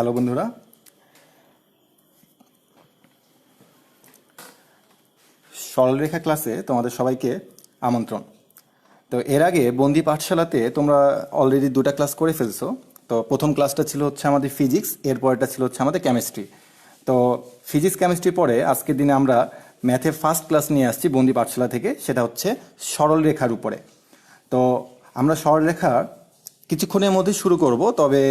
Hello বন্ধুরা, সরলরেখা ক্লাসে তোমাদের সবাইকে আমন্ত্রণ। তো এর আগে বন্দি পাঠশালাতে তোমরা অলরেডি দুটা ক্লাস করে ফেলছো। তো প্রথম ক্লাসটা ছিল হচ্ছে আমাদের ফিজিক্স, এরপরটা ছিল হচ্ছে আমাদের কেমিস্ট্রি। তো ফিজিক্স কেমিস্ট্রি পরে আজকের দিনে আমরা ম্যাথে ফার্স্ট ক্লাস নিয়ে আসছি বন্দি পাঠশালা থেকে, সেটা হচ্ছে সরলরেখার উপরে। তো আমরা সরলরেখা কিছুক্ষণের মধ্যে শুরু করব, তবে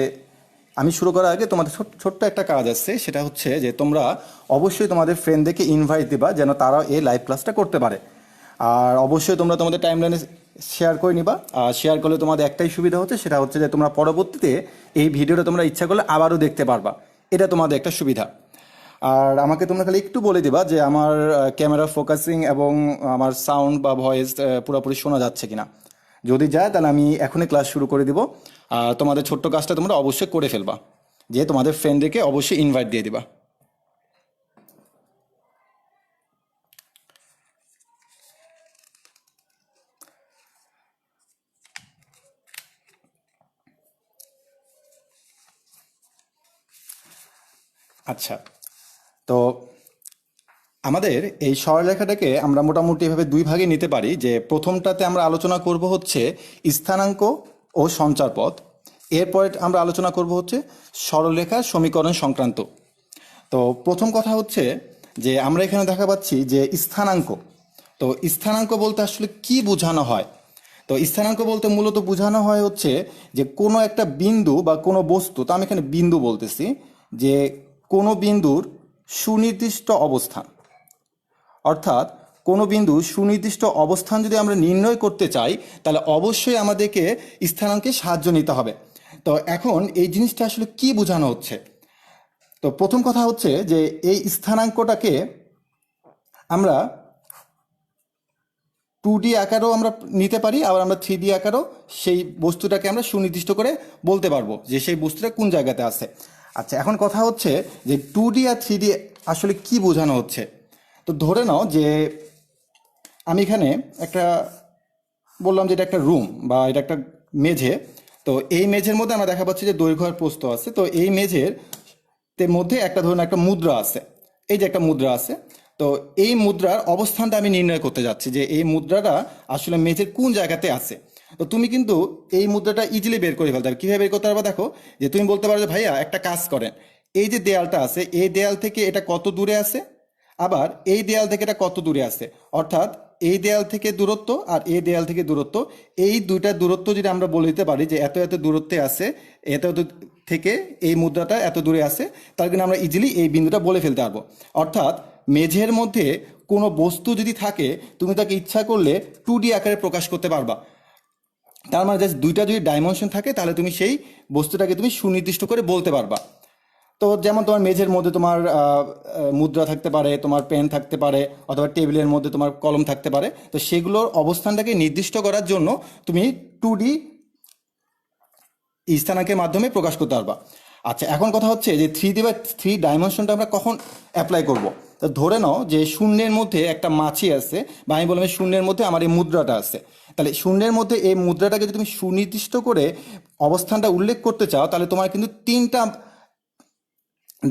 আমি শুরু করার আগে তোমাদের ছোট্ট একটা কাজ আছে, সেটা হচ্ছে যে তোমরা অবশ্যই তোমাদের ফ্রেন্ডদেরকে ইনভাইট দিবা যেন তারা এই লাইভ ক্লাসটা করতে পারে। আর অবশ্যই তোমরা তোমাদের টাইমলাইনে শেয়ার করে নিবা। আর শেয়ার করলে তোমাদের একটাই সুবিধা হচ্ছে, সেটা হচ্ছে যে তোমরা পরবর্তীতে এই ভিডিওটা তোমরা ইচ্ছা করলে আবারও দেখতে পারবা। এটা তোমাদের একটা সুবিধা। আর আমাকে তোমরা খালি একটু বলে দিবা যে আমার ক্যামেরা ফোকাসিং এবং আমার সাউন্ড বা ভয়েস পুরোপুরি শোনা যাচ্ছে কিনা। যদি যায় তাহলে আমি এখনই ক্লাস শুরু করে দিব। আর তোমাদের ছোট্ট কাজটা তোমরা অবশ্যই করে ফেলবা, যে তোমাদের ফ্রেন্ডদেরকে অবশ্যই ইনভাইট দিয়ে দিবা। আচ্ছা, তো আমাদের এই সরলরেখাটাকে আমরা মোটামুটি এভাবে দুই ভাগে নিতে পারি। যে প্রথমটাতে আমরা আলোচনা করব হচ্ছে স্থানাঙ্ক ও সঞ্চারপথ, এরপরে আমরা আলোচনা করব হচ্ছে সরলরেখার সমীকরণ সংক্রান্ত। তো প্রথম কথা হচ্ছে যে আমরা এখানে দেখা পাচ্ছি যে স্থানাঙ্ক। তো স্থানাঙ্ক বলতে আসলে কি বোঝানো হয়? তো স্থানাঙ্ক বলতে মূলত বোঝানো হয় হচ্ছে যে কোনো একটা বিন্দু বা কোনো বস্তু, তো আমি এখানে বিন্দু বলতেছি, যে কোনো বিন্দুর সুনির্দিষ্ট অবস্থান, অর্থাৎ কোনো বিন্দু সুনির্দিষ্ট অবস্থান যদি আমরা নির্ণয় করতে চাই তাহলে অবশ্যই আমাদেরকে স্থানাঙ্কের সাহায্য নিতে হবে। তো এখন এই জিনিসটা আসলে কি বোঝানো হচ্ছে? তো প্রথম কথা হচ্ছে যে এই স্থানাঙ্কটাকে আমরা 2D আকারেও আমরা নিতে পারি, আবার আমরা 3D আকারেও সেই বস্তুটাকে আমরা সুনির্দিষ্ট করে বলতে পারবো যে সেই বস্তুটা কোন জায়গাতে আছে। আচ্ছা, এখন কথা হচ্ছে যে 2D আর 3D আসলে কি বোঝানো হচ্ছে। তো ধরে নাও যে আমি এখানে একটা বললাম যে এটা একটা রুম বা এটা একটা মেঝে। তো এই মেঝের মধ্যে আমরা দেখা পাচ্ছি যে দৈর্ঘ্য আর প্রস্থ আছে। তো এই মেঝের মধ্যে একটা ধরুন একটা মুদ্রা আছে, এই যে একটা মুদ্রা আছে। তো এই মুদ্রার অবস্থানটা আমি নির্ণয় করতে যাচ্ছি যে এই মুদ্রাটা আসলে মেঝের কোন জায়গাতে আছে। তো তুমি কিন্তু এই মুদ্রাটা ইজিলি বের করে ফেলতে পারবে। কীভাবে বের করতে পারবে দেখো, যে তুমি বলতে পারো যে ভাইয়া একটা কাজ করেন, এই যে দেয়ালটা আছে এই দেয়াল থেকে এটা কত দূরে আছে, আবার এই দেয়াল থেকে এটা কত দূরে আছে, অর্থাৎ এই দেয়াল থেকে দূরত্ব আর এই দেয়াল থেকে দূরত্ব, এই দুইটা দূরত্ব যদি আমরা বলে দিতে পারি যে এত এত দূরত্বে আছে, এত এত থেকে এই মুদ্রাটা এত দূরে আছে, তাহলে কিন্তু আমরা ইজিলি এই বিন্দুটা বলে ফেলতে পারবো। অর্থাৎ মেঝের মধ্যে কোনো বস্তু যদি থাকে তুমি তাকে ইচ্ছা করলে 2D আকারে প্রকাশ করতে পারবা। তার মানে জাস্ট দুইটা যদি ডাইমেনশন থাকে তাহলে তুমি সেই বস্তুটাকে তুমি সুনির্দিষ্ট করে বলতে পারবা। তো যেমন তোমার মেঝের মধ্যে তোমার মুদ্রা থাকতে পারে, তোমার পেন থাকতে পারে, অথবা টেবিলের মধ্যে তোমার কলম থাকতে পারে। তো সেগুলোর অবস্থানটাকে নির্দিষ্ট করার জন্য তুমি 2D স্থানাঙ্কের মাধ্যমে প্রকাশ করতে পারবা। আচ্ছা, এখন কথা হচ্ছে যে 3D বা 3 ডাইমেনশনটা আমরা কখন অ্যাপ্লাই করব। তো ধরে নাও যে শূন্যের মধ্যে একটা মাছি আছে, বা আমি বললাম শূন্যের মধ্যে আমার এই মুদ্রাটা আছে। তাহলে শূন্যের মধ্যে এই মুদ্রাটাকে যদি তুমি সুনির্দিষ্ট করে অবস্থানটা উল্লেখ করতে চাও তাহলে তোমার কিন্তু 3টা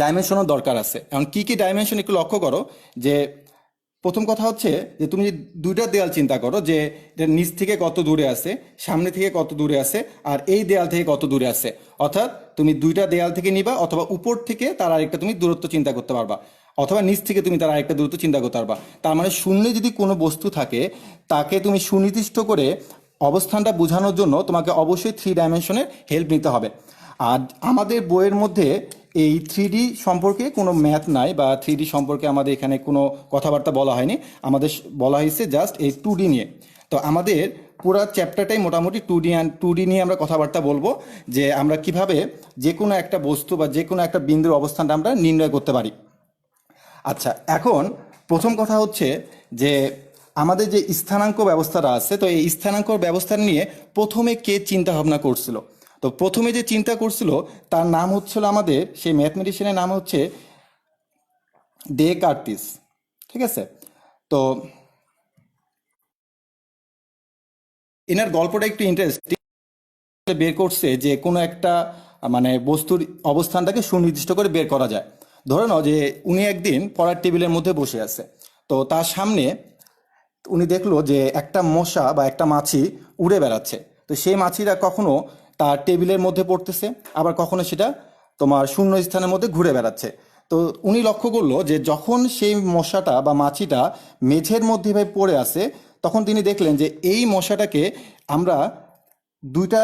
ডাইমেনশনও দরকার আছে। এখন কী কী ডাইমেনশন একটু লক্ষ্য করো। যে প্রথম কথা হচ্ছে যে তুমি যে দুইটা দেয়াল চিন্তা করো, যে এটা নিচ থেকে কত দূরে আছে, সামনে থেকে কত দূরে আছে, আর এই দেয়াল থেকে কত দূরে আছে। অর্থাৎ তুমি দুইটা দেয়াল থেকে নিবা, অথবা উপর থেকে তার আরেকটা তুমি দূরত্ব চিন্তা করতে পারবা, অথবা নিচ থেকে তুমি তার আরেকটা দূরত্ব চিন্তা করতে পারবা। তার মানে শূন্যে যদি কোনো বস্তু থাকে তাকে তুমি সুনির্দিষ্ট করে অবস্থানটা বোঝানোর জন্য তোমাকে অবশ্যই 3 ডাইমেনশনের হেল্প নিতে হবে। আর আমাদের বইয়ের মধ্যে এই 3D সম্পর্কে কোনো ম্যাথ নাই, বা 3D সম্পর্কে আমাদের এখানে কোনো কথাবার্তা বলা হয়নি। আমাদের বলা হয়েছে জাস্ট এই 2D নিয়ে। তো আমাদের পুরো চ্যাপ্টারটাই মোটামুটি 2D নিয়ে আমরা কথাবার্তা বলবো, যে আমরা কিভাবে যে কোনো একটা বস্তু বা যে কোনো একটা বিন্দুর অবস্থানটা আমরা নির্ণয় করতে পারি। আচ্ছা, এখন প্রথম কথা হচ্ছে যে আমাদের যে স্থানাঙ্ক ব্যবস্থাটা আছে, তো এই স্থানাঙ্ক ব্যবস্থা নিয়ে প্রথমে কে চিন্তা ভাবনা করছিল? তো প্রথমে যে চিন্তা করছিল তার নাম হচ্ছিল, আমাদের সেই ম্যাথমেটিশিয়ানের নাম হচ্ছে ডেকার্টিস। ঠিক আছে? তো এনার গল্পটা একটু ইন্টারেস্টিং। বের করছে যে কোনো একটা মানে বস্তুর অবস্থানটাকে সুনির্দিষ্ট করে বের করা যায়। ধরে নাও যে উনি একদিন পড়ার টেবিলের মধ্যে বসে আছে, তো তার সামনে উনি দেখলো যে একটা মশা বা একটা মাছি উড়ে বেড়াচ্ছে। তো সেই মাছিটা কখনো তার টেবিলের মধ্যে পড়তেছে, আবার কখনো সেটা তোমার শূন্য স্থানের মধ্যে ঘুরে বেড়াচ্ছে। তো উনি লক্ষ্য করলো যে যখন সেই মশাটা বা মাছিটা মেঝের মধ্যে ভাবে পড়ে আছে, তখন তিনি দেখলেন যে এই মশাটাকে আমরা দুইটা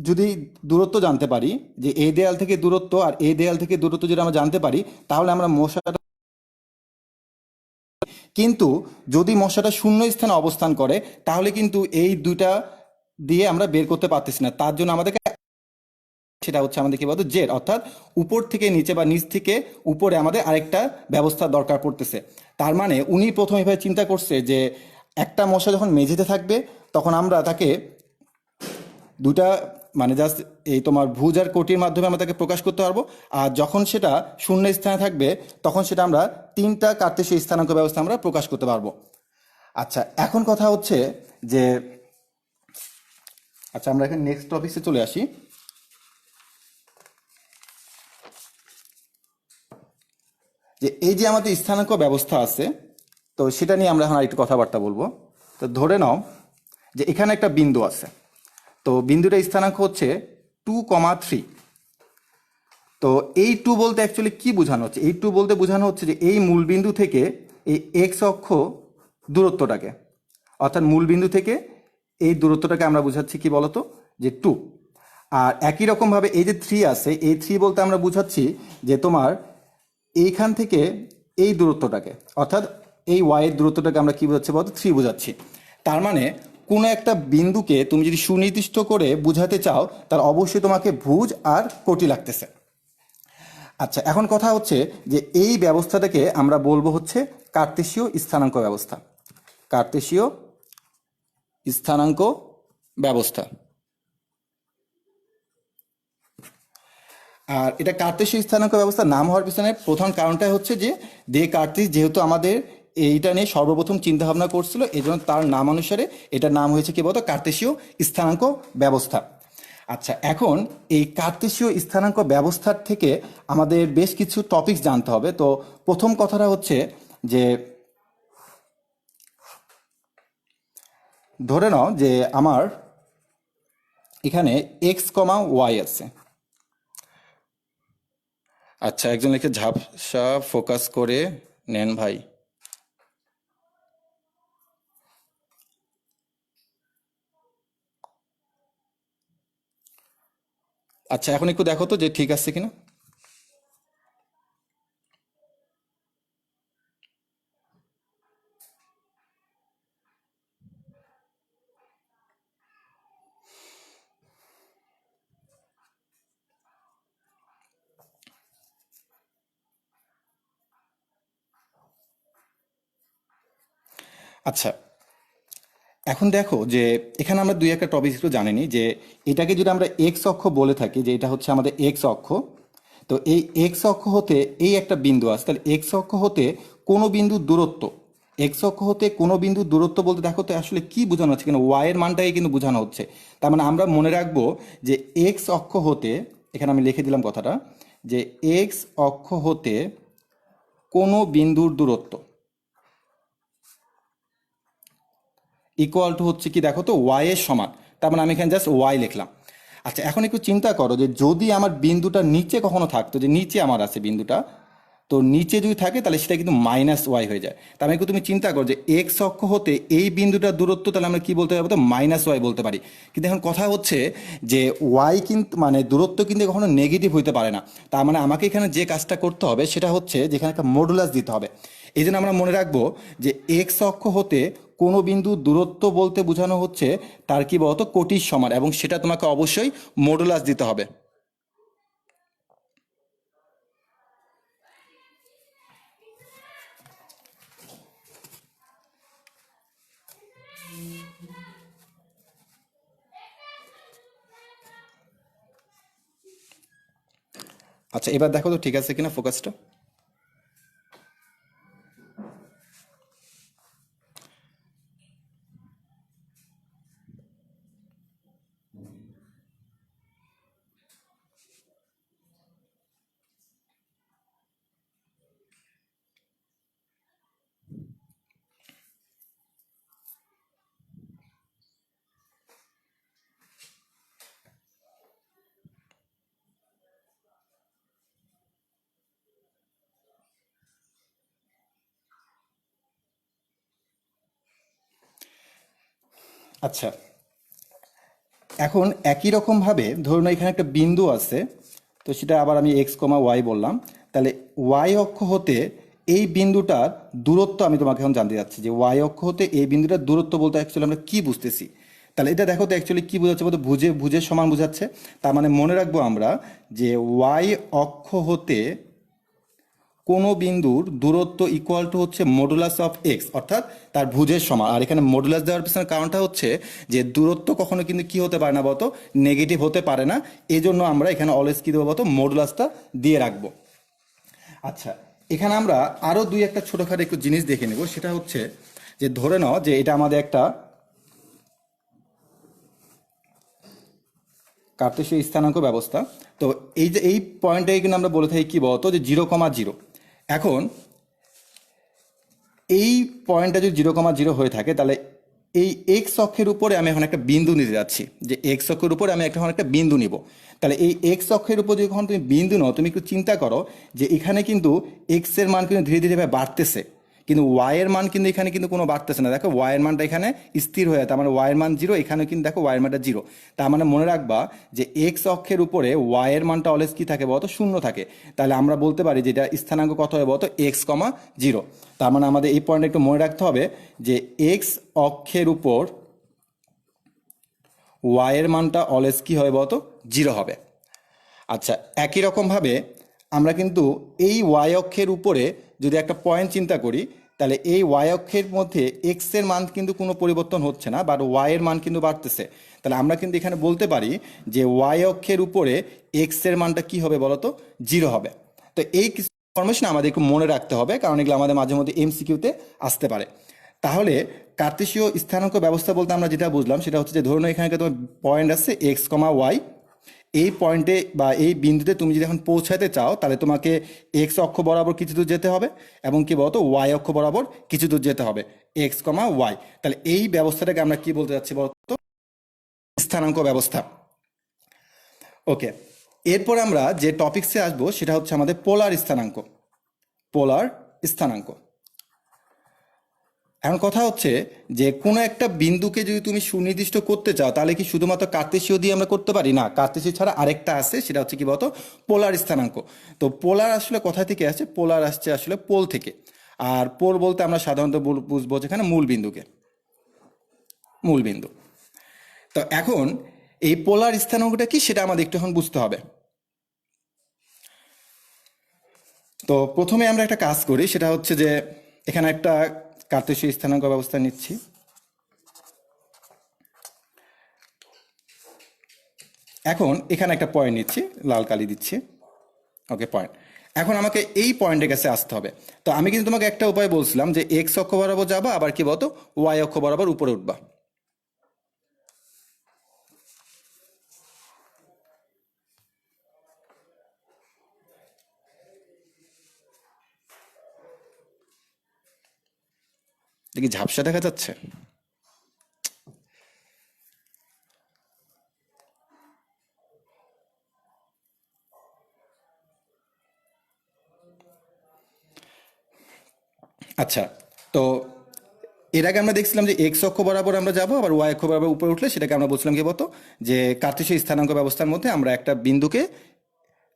যদি দূরত্ব জানতে পারি, যে এই দেয়াল থেকে দূরত্ব আর এই দেয়াল থেকে দূরত্ব যদি আমরা জানতে পারি, তাহলে আমরা মশাটা, কিন্তু যদি মশাটা শূন্য স্থানে অবস্থান করে তাহলে কিন্তু এই দুইটা দিয়ে আমরা বের করতে পারতেছি না। তার জন্য আমাদেরকে, সেটা হচ্ছে আমাদের কি বলতো জেড, অর্থাৎ উপর থেকে নিচে বা নিচ থেকে উপরে আমাদের আরেকটা ব্যবস্থা দরকার পড়তেছে। তার মানে উনি প্রথমে এভাবে চিন্তা করছে যে একটা মশা যখন মেঝেতে থাকবে তখন আমরা তাকে দুটা, মানে জাস্ট এই তোমার ভুজ আর কোটির মাধ্যমে আমরা তাকে প্রকাশ করতে পারবো। আর যখন সেটা শূন্য স্থানে থাকবে তখন সেটা আমরা তিনটা কার্তেশীয় স্থানাঙ্ক ব্যবস্থা আমরা প্রকাশ করতে পারবো। আচ্ছা, এখন কথা হচ্ছে যে, আচ্ছা আমরা এখন নেক্সট টপিকে চলে আসি। যে এই যে আমাদের স্থানাঙ্ক ব্যবস্থা আছে, তো সেটা নিয়ে আমরা এখন আরেকটু কথাবার্তা বলবো। তো ধরে নাও যে এখানে একটা বিন্দু আছে, তো বিন্দুটার স্থানাঙ্ক হচ্ছে 2,3। তো এই টু বলতে অ্যাকচুয়ালি কি বোঝানো হচ্ছে? এই টু বলতে বোঝানো হচ্ছে যে এই মূল বিন্দু থেকে এই এক্স অক্ষ দূরত্বটাকে, অর্থাৎ মূল বিন্দু থেকে এই দূরত্বটাকে আমরা বোঝাচ্ছি কি বলতো, যে 2। আর একই রকমভাবে এই যে 3 আছে, এই 3 বলতে আমরা বোঝাচ্ছি যে তোমার এইখান থেকে এই দূরত্বটাকে, অর্থাৎ এই ওয়াইয়ের দূরত্বটাকে আমরা কি বোঝাচ্ছি বলতো, 3 বোঝাচ্ছি। তার মানে কোনো একটা বিন্দুকে তুমি যদি সুনির্দিষ্ট করে বোঝাতে চাও, তার অবশ্যই তোমাকে ভুজ আর কোটি লাগতেছে। আচ্ছা, এখন কথা হচ্ছে যে এই ব্যবস্থাটাকে আমরা বলবো হচ্ছে কার্তেশীয় স্থানাঙ্ক ব্যবস্থা। কার্তেশীয় স্থানাঙ্ক ব্যবস্থা। আর এটা কার্তেশীয় স্থানাঙ্ক ব্যবস্থার নাম হওয়ার পিছনে প্রধান কারণটাই হচ্ছে যে দে কার্তেস যেহেতু আমাদের এইটা নিয়ে সর্বপ্রথম চিন্তা ভাবনা করছিল, এই জন্য তার নাম অনুসারে এটার নাম হয়েছে কি বলতো, কার্তেশীয় স্থানাঙ্ক ব্যবস্থা। আচ্ছা, এখন এই কার্তেশীয় স্থানাঙ্ক ব্যবস্থার থেকে আমাদের বেশ কিছু টপিকস জানতে হবে। তো প্রথম কথাটা হচ্ছে যে ধরে নাও যে আমার এখানে এক্স কমা ওয়াই আছে। আচ্ছা, একজন লিখে ঝাপসা ফোকাস করে নেন ভাই। আচ্ছা, এখন একটু দেখো তো যে ঠিক আছে কিনা। আচ্ছা, এখন দেখো যে এখানে আমরা দুই একটা টপিক একটু জানিনি যে এটাকে যদি আমরা এক্স অক্ষ বলে থাকি, যে এটা হচ্ছে আমাদের এক্স অক্ষ, তো এই এক্স অক্ষ হতে এই একটা বিন্দু আছে, তাহলে এক্স অক্ষ হতে কোনো বিন্দুর দূরত্ব, এক্স অক্ষ হতে কোনো বিন্দুর দূরত্ব বলতে দেখো তো আসলে কি বোঝানো হচ্ছে, কিন্তু ওয়াই এর মানটাকে কিন্তু বোঝানো হচ্ছে। তার মানে আমরা মনে রাখবো যে এক্স অক্ষ হতে, এখানে আমি লিখে দিলাম কথাটা, যে এক্স অক্ষ হতে কোনো বিন্দুর দূরত্ব ইকুয়াল টু হচ্ছে কি দেখো তো ওয়াই এর সমান। তার মানে আমি এখানে জাস্ট ওয়াই লিখলাম। আচ্ছা, এখন একটু চিন্তা করো যে যদি আমার বিন্দুটা নিচে কখনো থাকতো, যে নিচে আমার আছে বিন্দুটা, তো নিচে যদি থাকে তাহলে সেটা কিন্তু মাইনাস ওয়াই হয়ে যায়। তার মানে তুমি চিন্তা করো যে এক্স অক্ষ হতে এই বিন্দুটার দূরত্ব, তাহলে আমরা কি বলতে পারবো, তো মাইনাস ওয়াই বলতে পারি। কিন্তু এখন কথা হচ্ছে যে ওয়াই কিন্তু মানে দূরত্ব কিন্তু কখনো নেগেটিভ হইতে পারে না। তার মানে আমাকে এখানে যে কাজটা করতে হবে সেটা হচ্ছে যেখানে একটা মডুলাস দিতে হবে। এই জন্য আমরা মনে রাখবো যে এক্স অক্ষ হতে কোনো বিন্দু দূরত্ব বলতে বোঝানো হচ্ছে তার কি বলতো কোটির সমান, এবং সেটা তোমাকে অবশ্যই মডুলাস দিতে হবে। আচ্ছা, এবার দেখো তো ঠিক আছে কিনা ফোকাসটা। আচ্ছা, এখন একই রকমভাবে ধরুন এখানে একটা বিন্দু আছে, তো সেটা আবার আমি এক্স কমা ওয়াই বললাম। তাহলে ওয়াই অক্ষ হতে এই বিন্দুটার দূরত্ব আমি তোমাকে এখন জানতে যাচ্ছি, যে ওয়াই অক্ষ হতে এই বিন্দুটার দূরত্ব বলতে অ্যাকচুয়ালি আমরা কি বুঝতেছি। তাহলে এটা দেখো তো অ্যাকচুয়ালি কি বোঝাচ্ছে বলতে ভুজের সমান বোঝাচ্ছে। তার মানে মনে রাখবো আমরা যে ওয়াই অক্ষ হতে কোনো বিন্দুর দূরত্ব ইকুয়াল টু হচ্ছে মডুলাস অফ এক্স, অর্থাৎ তার ভুজের সমান। আর এখানে মডুলাস দেওয়ার পিছনে কারণটা হচ্ছে যে দূরত্ব কখনো কিন্তু কি হতে পারে না বলতো, নেগেটিভ হতে পারে না। এই জন্য আমরা এখানে অলওয়েজ কি দেবো বলতো, মডুলাসটা দিয়ে রাখবো। আচ্ছা, এখানে আমরা আরও দুই একটা ছোটোখাটো একটু জিনিস দেখে নেব। সেটা হচ্ছে যে ধরে নাও যে এটা আমাদের একটা কার্তেশীয় স্থানাঙ্ক ব্যবস্থা। তো এই যে এই পয়েন্টটাকে কিন্তু আমরা বলে থাকি কি বলতো, যে 0,0। এখন এই পয়েন্টটা যদি 0,0 হয়ে থাকে, তাহলে এই এক্স অক্ষের উপরে আমি এখন একটা বিন্দু নিতে যাচ্ছি, যে এক্স অক্ষের উপরে আমি এখন একটা বিন্দু নিব। তাহলে এই এক্স অক্ষের উপর যখন তুমি বিন্দু নাও, তুমি একটু চিন্তা করো যে এখানে কিন্তু এক্স এর মান কিন্তু ধীরে ধীরে বাড়তেছে, কিন্তু ওয়াই এর মান কিন্তু এখানে কিন্তু কোনো বাড়তেছে না। দেখো ওয়াই এর মানটা এখানে স্থির হয়ে, তার মানে ওয়াই এর মান 0, এখানেও কিন্তু দেখো ওয়াই এর মানটা 0। তার মানে মনে রাখবা যে এক্স অক্ষের উপরে ওয়াই এর মানটা অলওয়েজ কি থাকে বলতো, 0 থাকে। তাহলে আমরা বলতে পারি যে এটা স্থানাঙ্ক কত হবে বলতো, এক্স কমা 0। তার মানে আমাদের এই পয়েন্টটা একটু মনে রাখতে হবে যে এক্স অক্ষের উপর ওয়াই এর মানটা অলওয়েজ কি হবে বলতো, 0 হবে। আচ্ছা, একই রকমভাবে আমরা কিন্তু এই ওয়াই অক্ষের উপরে যদি একটা পয়েন্ট চিন্তা করি, তাহলে এই ওয়াই অক্ষের মধ্যে এক্স এর মান কিন্তু কোনো পরিবর্তন হচ্ছে না, বাট ওয়াই এর মান কিন্তু বাড়তেছে। তাহলে আমরা কিন্তু এখানে বলতে পারি যে ওয়াই অক্ষের উপরে এক্স এর মানটা কি হবে বলতো, 0 হবে। তো এই কিছু ইনফরমেশন আমাদের একটু মনে রাখতে হবে, কারণ এগুলো আমাদের মাঝে মধ্যে এমসিকিউতে আসতে পারে। তাহলে কার্তেশীয় স্থানাঙ্ক ব্যবস্থা বলতে আমরা যেটা বুঝলাম সেটা হচ্ছে যে ধরুন এখানে তোমার পয়েন্ট আছে এক্স কমা ওয়াই। এই পয়েন্টে বা এই বিন্দুতে তুমি যদি এখন পৌঁছাতে চাও, তাহলে তোমাকে এক্স অক্ষ বরাবর কিছু দূর যেতে হবে, এবং কি বলতো ওয়াই অক্ষ বরাবর কিছু দূর যেতে হবে, এক্স কমা ওয়াই। তাহলে এই ব্যবস্থাটাকে আমরা কি বলতে যাচ্ছি বলতো, স্থানাঙ্ক ব্যবস্থা। ওকে, এরপর আমরা যে টপিক্সে আসবো সেটা হচ্ছে আমাদের পোলার স্থানাঙ্ক। পোলার স্থানাঙ্ক। এখন কথা হচ্ছে যে কোনো একটা বিন্দুকে যদি তুমি সুনির্দিষ্ট করতে চাও, তাহলে কি শুধুমাত্র কার্তেশীয় দিয়ে আমরা করতে পারি? না, কার্তেশীয় ছাড়া আরেকটা আছে, সেটা হচ্ছে কি বলতো, পোলার স্থানাঙ্ক। তো পোলার আসলে কোথা থেকে আসছে? পোলার আসছে আসলে পোল থেকে। আর পোল বলতে আমরা সাধারণত বুঝবো যেখানে মূল বিন্দুকে, মূল বিন্দু। তো এখন এই পোলার স্থানাঙ্কটা কি সেটা আমাদের একটু এখন বুঝতে হবে। তো প্রথমে আমরা একটা কাজ করি, সেটা হচ্ছে যে এখানে একটা কার্তেশীয় স্থানাঙ্ক ব্যবস্থা নিচ্ছি। এখন এখানে একটা পয়েন্ট নিচ্ছি, লাল কালি দিচ্ছি। ওকে, পয়েন্ট। এখন আমাকে এই পয়েন্টের কাছে আসতে হবে। তো আমি কিন্তু তোমাকে একটা উপায় বলছিলাম যে এক্স অক্ষ বরাবর যাবা, আবার কি বলতো ওয়াই অক্ষ বরাবর উপরে উঠবা। দেখি ঝাপসা দেখা যাচ্ছে। আচ্ছা, তো এর আগে আমরা দেখছিলাম যে এক্স অক্ষ বরাবর আমরা যাবো, আবার ওয়াই অক্ষ বরাবর উপরে উঠলে সেটাকে আমরা বলছিলাম কি বলতো, যে কার্তেশীয় স্থানাঙ্ক ব্যবস্থার মধ্যে আমরা একটা বিন্দুকে,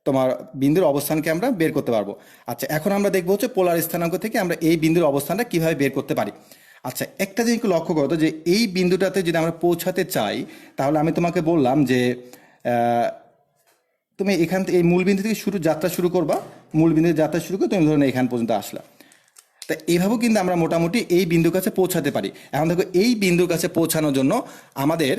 তোমার বিন্দুর অবস্থানকে আমরা বের করতে পারবো। আচ্ছা, এখন আমরা দেখবো হচ্ছে পোলার স্থানাঙ্ক থেকে আমরা এই বিন্দুর অবস্থানটা কিভাবে বের করতে পারি। আচ্ছা, একটা জিনিস একটু লক্ষ্য করো তো, যে এই বিন্দুটাতে যদি আমরা পৌঁছাতে চাই, তাহলে আমি তোমাকে বললাম যে তুমি এখান থেকে এই মূল বিন্দু থেকে যাত্রা শুরু করবা। মূল বিন্দু থেকে যাত্রা শুরু করে তুমি ধরো এখান পর্যন্ত আসলা। তা এইভাবেও কিন্তু আমরা মোটামুটি এই বিন্দুর কাছে পৌঁছাতে পারি। এখন দেখো এই বিন্দুর কাছে পৌঁছানোর জন্য আমাদের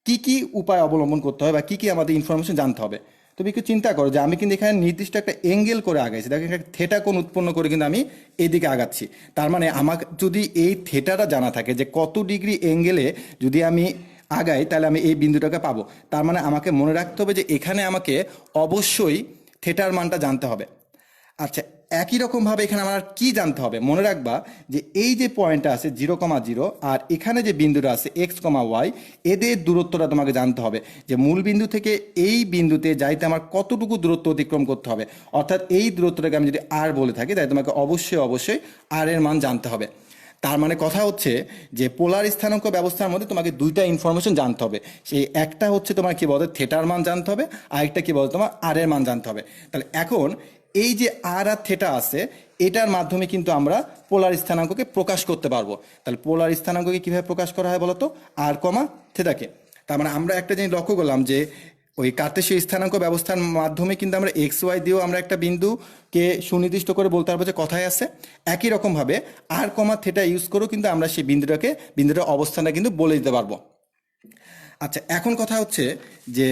কি কি উপায় অবলম্বন করতে হবে বা কি কি আমাদের ইনফরমেশন জানতে হবে। তুমি একটু চিন্তা করো যে আমি কিন্তু এখানে নির্দিষ্ট একটা এঙ্গেল করে আগাইছি, দেখো একটা থেটা কোণ উৎপন্ন করে কিন্তু আমি এইদিকে আগাচ্ছি। তার মানে আমাকে যদি এই থেটাটা জানা থাকে যে কত ডিগ্রি এঙ্গেলে যদি আমি আগাই, তাহলে আমি এই বিন্দুটাকে পাবো। তার মানে আমাকে মনে রাখতে হবে যে এখানে আমাকে অবশ্যই থেটার মানটা জানতে হবে। আচ্ছা, একই রকমভাবে এখানে আমার আর কি জানতে হবে, মনে রাখবা যে এই যে পয়েন্টটা আছে 0,0 আর এখানে যে বিন্দুটা আছে এক্স কমা ওয়াই, এদের দূরত্বটা তোমাকে জানতে হবে, যে মূল বিন্দু থেকে এই বিন্দুতে যাইতে আমার কতটুকু দূরত্ব অতিক্রম করতে হবে। অর্থাৎ এই দূরত্বটাকে আমি যদি আর বলে থাকি, তাই তোমাকে অবশ্যই অবশ্যই আর এর মান জানতে হবে। তার মানে কথা হচ্ছে যে পোলার স্থানাঙ্ক ব্যবস্থার মধ্যে তোমাকে দুইটা ইনফরমেশন জানতে হবে। সেই একটা হচ্ছে তোমার কি বলতো থেটার মান জানতে হবে, আরেকটা কি বলতো তোমার আর এর মান জানতে হবে। তাহলে এখন এই যে আর আর থেটা আছে, এটার মাধ্যমে কিন্তু আমরা পোলার স্থানাঙ্ককে প্রকাশ করতে পারবো। তাহলে পোলার স্থানাঙ্ককে কিভাবে প্রকাশ করা হয় বলতো, আর কমা থেটাকে। তার মানে আমরা একটা জিনিস লক্ষ্য করলাম যে ওই কার্তেশীয় স্থানাঙ্ক ব্যবস্থার মাধ্যমে কিন্তু আমরা এক্স ওয়াই দিয়েও আমরা একটা বিন্দুকে সুনির্দিষ্ট করে বলতে পারবো যে কথায় আছে। একই রকমভাবে আর কমা থেটা ইউজ করেও কিন্তু আমরা সেই বিন্দুটার অবস্থানটা কিন্তু বলে দিতে পারবো। আচ্ছা, এখন কথা হচ্ছে যে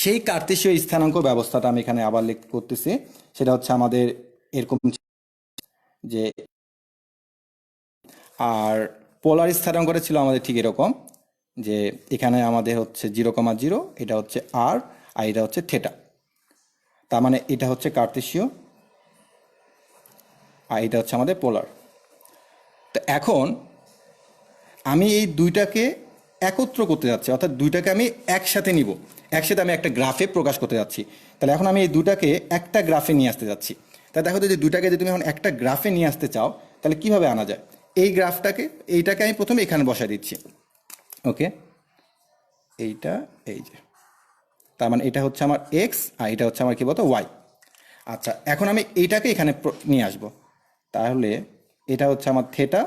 সেই কার্তেশীয় স্থানাঙ্ক ব্যবস্থাটা আমি এখানে আবার করতেছি। সেটা হচ্ছে আমাদের এরকম যে, আর পোলার স্থানাঙ্কটা ছিল আমাদের ঠিক এরকম যে এখানে আমাদের হচ্ছে 0,0, এটা হচ্ছে আর এটা হচ্ছে থেটা। তার মানে এটা হচ্ছে কার্তেশীয় আর এটা হচ্ছে আমাদের পোলার। তো এখন আমি এই দুইটাকে একত্র করতে যাচ্ছি, অর্থাৎ দুইটাকে আমি একসাথে নিব, একসাথে আমি একটা গ্রাফে প্রকাশ করতে যাচ্ছি। তাহলে এখন আমি এই দুটাকে একটা গ্রাফে নিয়ে আসতে যাচ্ছি। তাহলে দেখো যে দুটাকে যদি তুমি এখন একটা গ্রাফে নিয়ে আসতে চাও, তাহলে কিভাবে আনা যায়? এই গ্রাফটাকে, এইটাকে আমি প্রথমে এখানে বসায় দিচ্ছি। ওকে, এইটা, এই যে, তার মানে এটা হচ্ছে আমার এক্স আর এটা হচ্ছে আমার কি বলতো ওয়াই। আচ্ছা, এখন আমি এইটাকে এখানে নিয়ে আসব। তাহলে এটা হচ্ছে আমার থেটা,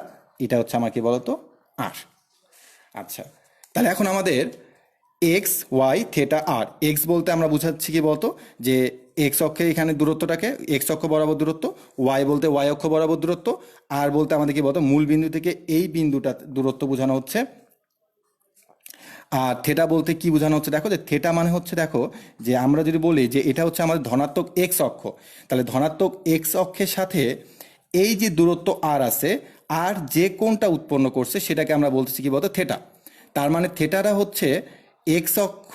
এটা হচ্ছে আমার কি বলতো আর। আচ্ছা, তাহলে এখন আমাদের এক্স ওয়াই থেটা আর, এক্স বলতে আমরা বুঝাচ্ছি কি বলতো যে এক্স অক্ষে এখানে দূরত্বটাকে, এক্স অক্ষ বরাবর দূরত্ব, ওয়াই বলতে ওয়াই অক্ষ বরাবর দূরত্ব, আর বলতে আমাদের কি বলতো মূল বিন্দু থেকে এই বিন্দুটা দূরত্ব বোঝানো হচ্ছে। আর থেটা বলতে কি বোঝানো হচ্ছে, দেখো যে থেটা মানে হচ্ছে, দেখো যে আমরা যদি বলি যে এটা হচ্ছে আমাদের ধনাত্মক এক্স অক্ষ, তাহলে ধনাত্মক এক্স অক্ষের সাথে এই যে দূরত্ব আর আছে, আর যে কোণটা উৎপন্ন করছে সেটাকে আমরা বলতেছি কি বলতো থেটা। তার মানে থেটাটা হচ্ছে এক্স অক্ষ